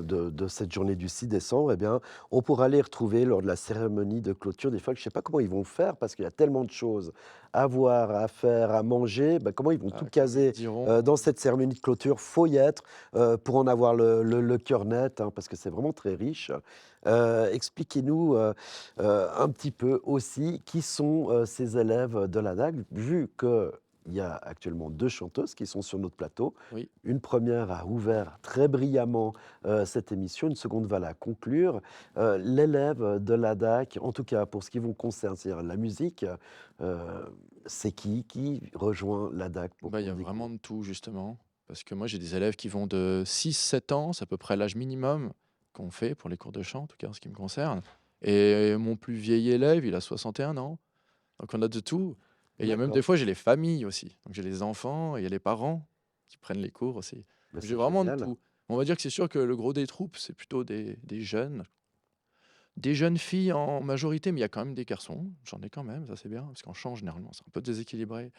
S1: de cette journée du 6 décembre, eh bien, on pourra les retrouver lors de la cérémonie de clôture des Folles. Je ne sais pas comment ils vont faire parce qu'il y a tellement de choses à voir, à faire, à manger. Ben, comment ils vont tout
S14: Comme ils
S1: caser
S14: diront.
S1: dans cette cérémonie de clôture? Faut y être pour en avoir le cœur net, hein, parce que c'est vraiment très riche. Expliquez-nous un petit peu aussi qui sont ces élèves de la DAG, vu que il y a actuellement 2 chanteuses qui sont sur notre plateau.
S14: Oui.
S1: Une première a ouvert très brillamment cette émission, une seconde va la conclure. L'élève de la DAC, en tout cas pour ce qui vous concerne, c'est-à-dire la musique, c'est qui rejoint la DAC pour
S14: Bah, il y
S1: qu'on
S14: a
S1: découvre?
S14: vraiment de tout, justement. Parce que moi, j'ai des élèves qui vont de 6-7 ans, c'est à peu près l'âge minimum qu'on fait pour les cours de chant, en tout cas en ce qui me concerne. Et mon plus vieil élève, il a 61 ans. Donc on a de tout. Et il y a même
S1: D'accord.
S14: des fois, j'ai les familles aussi. Donc j'ai les enfants et il y a les parents qui prennent les cours aussi.
S1: Bah,
S14: J'ai
S1: c'est
S14: vraiment de
S1: génial.
S14: tout. On va dire que c'est sûr que le gros des troupes, c'est plutôt des jeunes. Des jeunes filles en majorité, mais il y a quand même des garçons. J'en ai quand même, ça c'est bien. Parce qu'en chant, généralement, c'est un peu déséquilibré.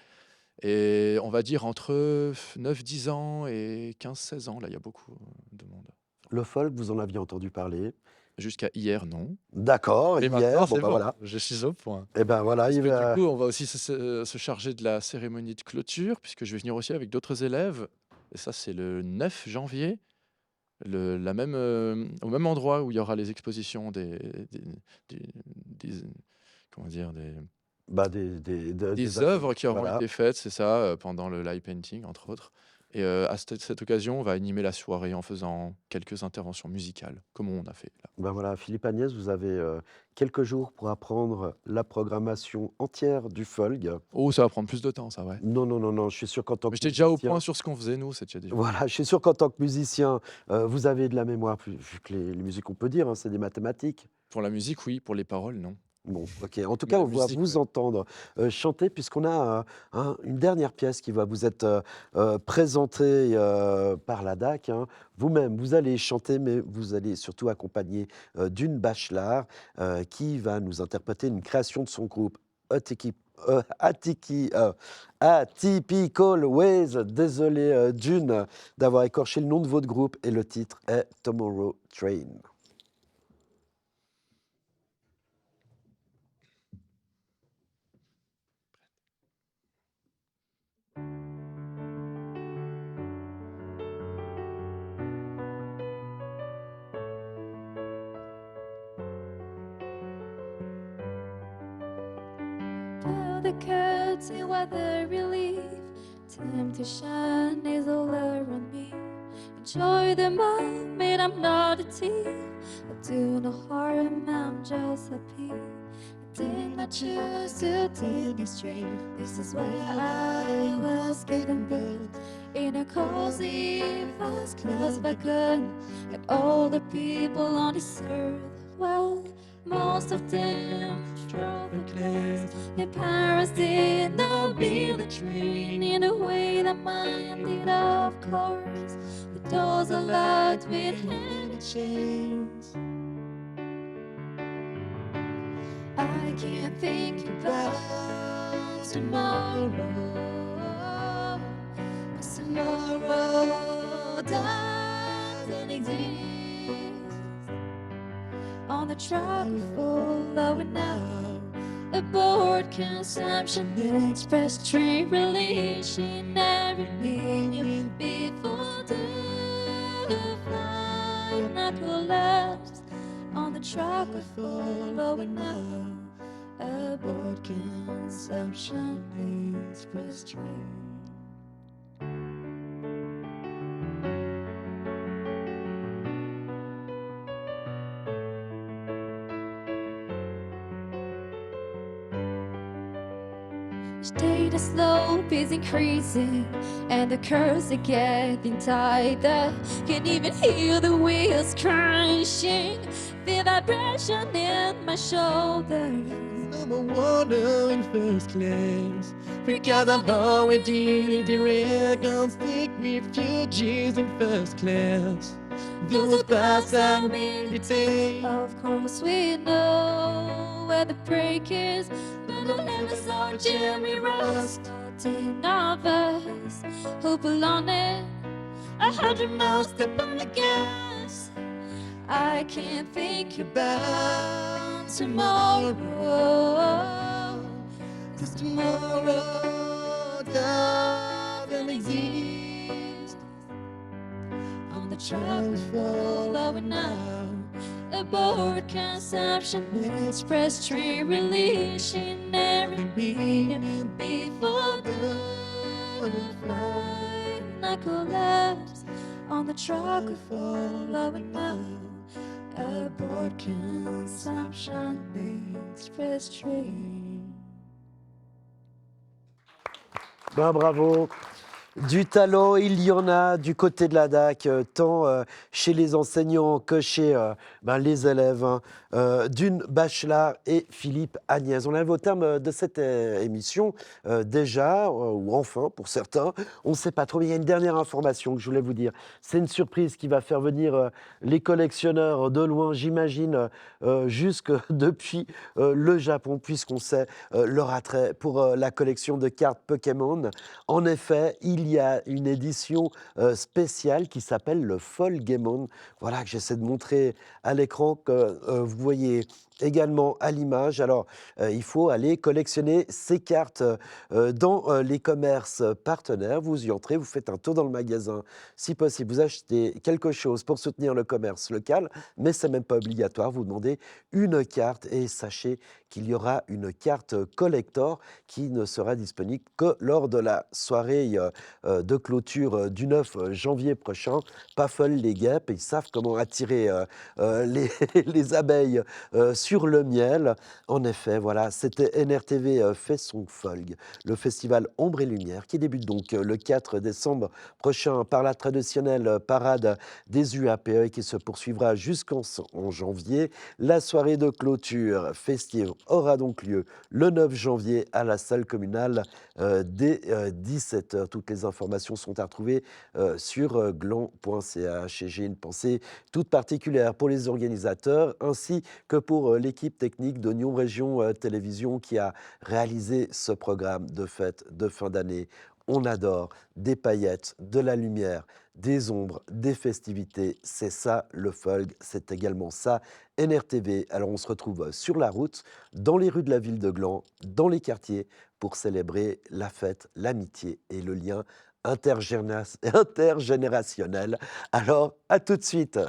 S14: Et on va dire entre 9-10 ans et 15-16 ans, là, il y a beaucoup de monde.
S1: Le folk, vous en aviez entendu parler?
S14: Jusqu'à hier, non.
S1: D'accord,
S14: Et
S1: hier,
S14: maintenant,
S1: bon
S14: c'est
S1: bah
S14: bon,
S1: voilà.
S14: je suis au point.
S1: Et ben voilà,
S14: Parce
S1: il
S14: que
S1: va...
S14: du coup, on va aussi se charger de la cérémonie de clôture, puisque je vais venir aussi avec d'autres élèves. Et ça, c'est le 9 janvier, au même endroit où il y aura les expositions des- comment dire,
S1: Bah, des
S14: des
S1: ateliers,
S14: œuvres qui auront
S1: voilà.
S14: été faites, c'est ça, pendant le live painting, entre autres. Et à cette occasion, on va animer la soirée en faisant quelques interventions musicales, comme on a fait là.
S1: Ben voilà, Philippe Agnès, vous avez quelques jours pour apprendre la programmation entière du Folg.
S14: Oh, ça va prendre plus de temps, ça, ouais.
S1: Non, non, non, non, je suis sûr qu'en tant
S14: Mais
S1: que
S14: j'étais déjà au
S1: musicien,
S14: point sur ce qu'on faisait, nous, c'est déjà.
S1: voilà, je suis sûr qu'en tant que musicien, vous avez de la mémoire, vu que les musiques, on peut dire, hein, c'est des mathématiques.
S14: Pour la musique, oui, pour les paroles, non.
S1: Bon, ok. En tout
S14: Mais
S1: cas,
S14: la
S1: on va
S14: musique,
S1: vous
S14: ouais.
S1: entendre chanter, puisqu'on a une dernière pièce qui va vous être présentée par la DAC, hein. Vous-même, vous allez chanter, mais vous allez surtout accompagner d'une bachelard qui va nous interpréter une création de son groupe Atypical Ways. Désolé, Dune, d'avoir écorché le nom de votre groupe, et le titre est Tomorrow Train.
S2: Tell the curtain what the relief. Temptation is all around me. Enjoy the moment, I'm not a thief. I do no harm, I'm just happy. I did not choose to take this train. This is where I was getting built. In a cozy, fast close wagon, like all the people on this earth. Well, most of them drove the class. Their parents did not build a train in the way that mine did, of course. The doors are locked with heavy chains. I can't think about tomorrow, 'cause tomorrow doesn't exist. On the truck full of it now, aboard consumption express train relation everything before the flight not collapse. On the truck full of it now, aboard consumption express train. Each day the slope is increasing and the curves are getting tighter. Can't even hear the wheels crunching. Feel vibration in my shoulders.
S15: Number one in first class. Because I'm already direct on stick refugees in first class. Those paths I meditate.
S2: Of course we know where the break is, but I never saw Jerry Ross. 10 of us who pull on it 100 miles, step on the gas. I can't think about tomorrow, 'cause tomorrow doesn't exist. On the truck we follow it now, aboard consumption express train relation every meeting before the flight not collapse. On the truck we follow it now, aboard consumption express train.
S1: Ben, bravo. Du talent, il y en a du côté de la DAC, tant chez les enseignants que chez les élèves. Hein. Dune Bachelard et Philippe Agnès. On arrive au terme de cette émission déjà, ou enfin pour certains. On ne sait pas trop, mais il y a une dernière information que je voulais vous dire. C'est une surprise qui va faire venir les collectionneurs de loin, j'imagine, jusque depuis le Japon, puisqu'on sait leur attrait pour la collection de cartes Pokémon. En effet, il y a une édition spéciale qui s'appelle le Folgemon. Voilà, que j'essaie de montrer à l'écran, que vous voyez également à l'image. Alors, il faut aller collectionner ces cartes dans les commerces partenaires. Vous y entrez, vous faites un tour dans le magasin. Si possible, vous achetez quelque chose pour soutenir le commerce local, mais ce n'est même pas obligatoire. Vous demandez une carte et sachez qu'il y aura une carte collector qui ne sera disponible que lors de la soirée de clôture du 9 janvier prochain. Pas folles les guêpes, ils savent comment attirer les abeilles sur le miel. En effet, voilà, c'était NRTV fait son Folg, le festival Ombre et Lumière, qui débute donc le 4 décembre prochain par la traditionnelle parade des UAPE et qui se poursuivra jusqu'en janvier. La soirée de clôture festive aura donc lieu le 9 janvier à la salle communale dès 17h. Toutes les informations sont à retrouver sur gland.ch. Et j'ai une pensée toute particulière pour les organisateurs ainsi que pour l'équipe technique d'Oignon Région Télévision qui a réalisé ce programme de fête de fin d'année. On adore des paillettes, de la lumière, des ombres, des festivités. C'est ça le Folg, c'est également ça NRTV. Alors on se retrouve sur la route, dans les rues de la ville de Gland, dans les quartiers, pour célébrer la fête, l'amitié et le lien intergénérationnel. Alors à tout de suite.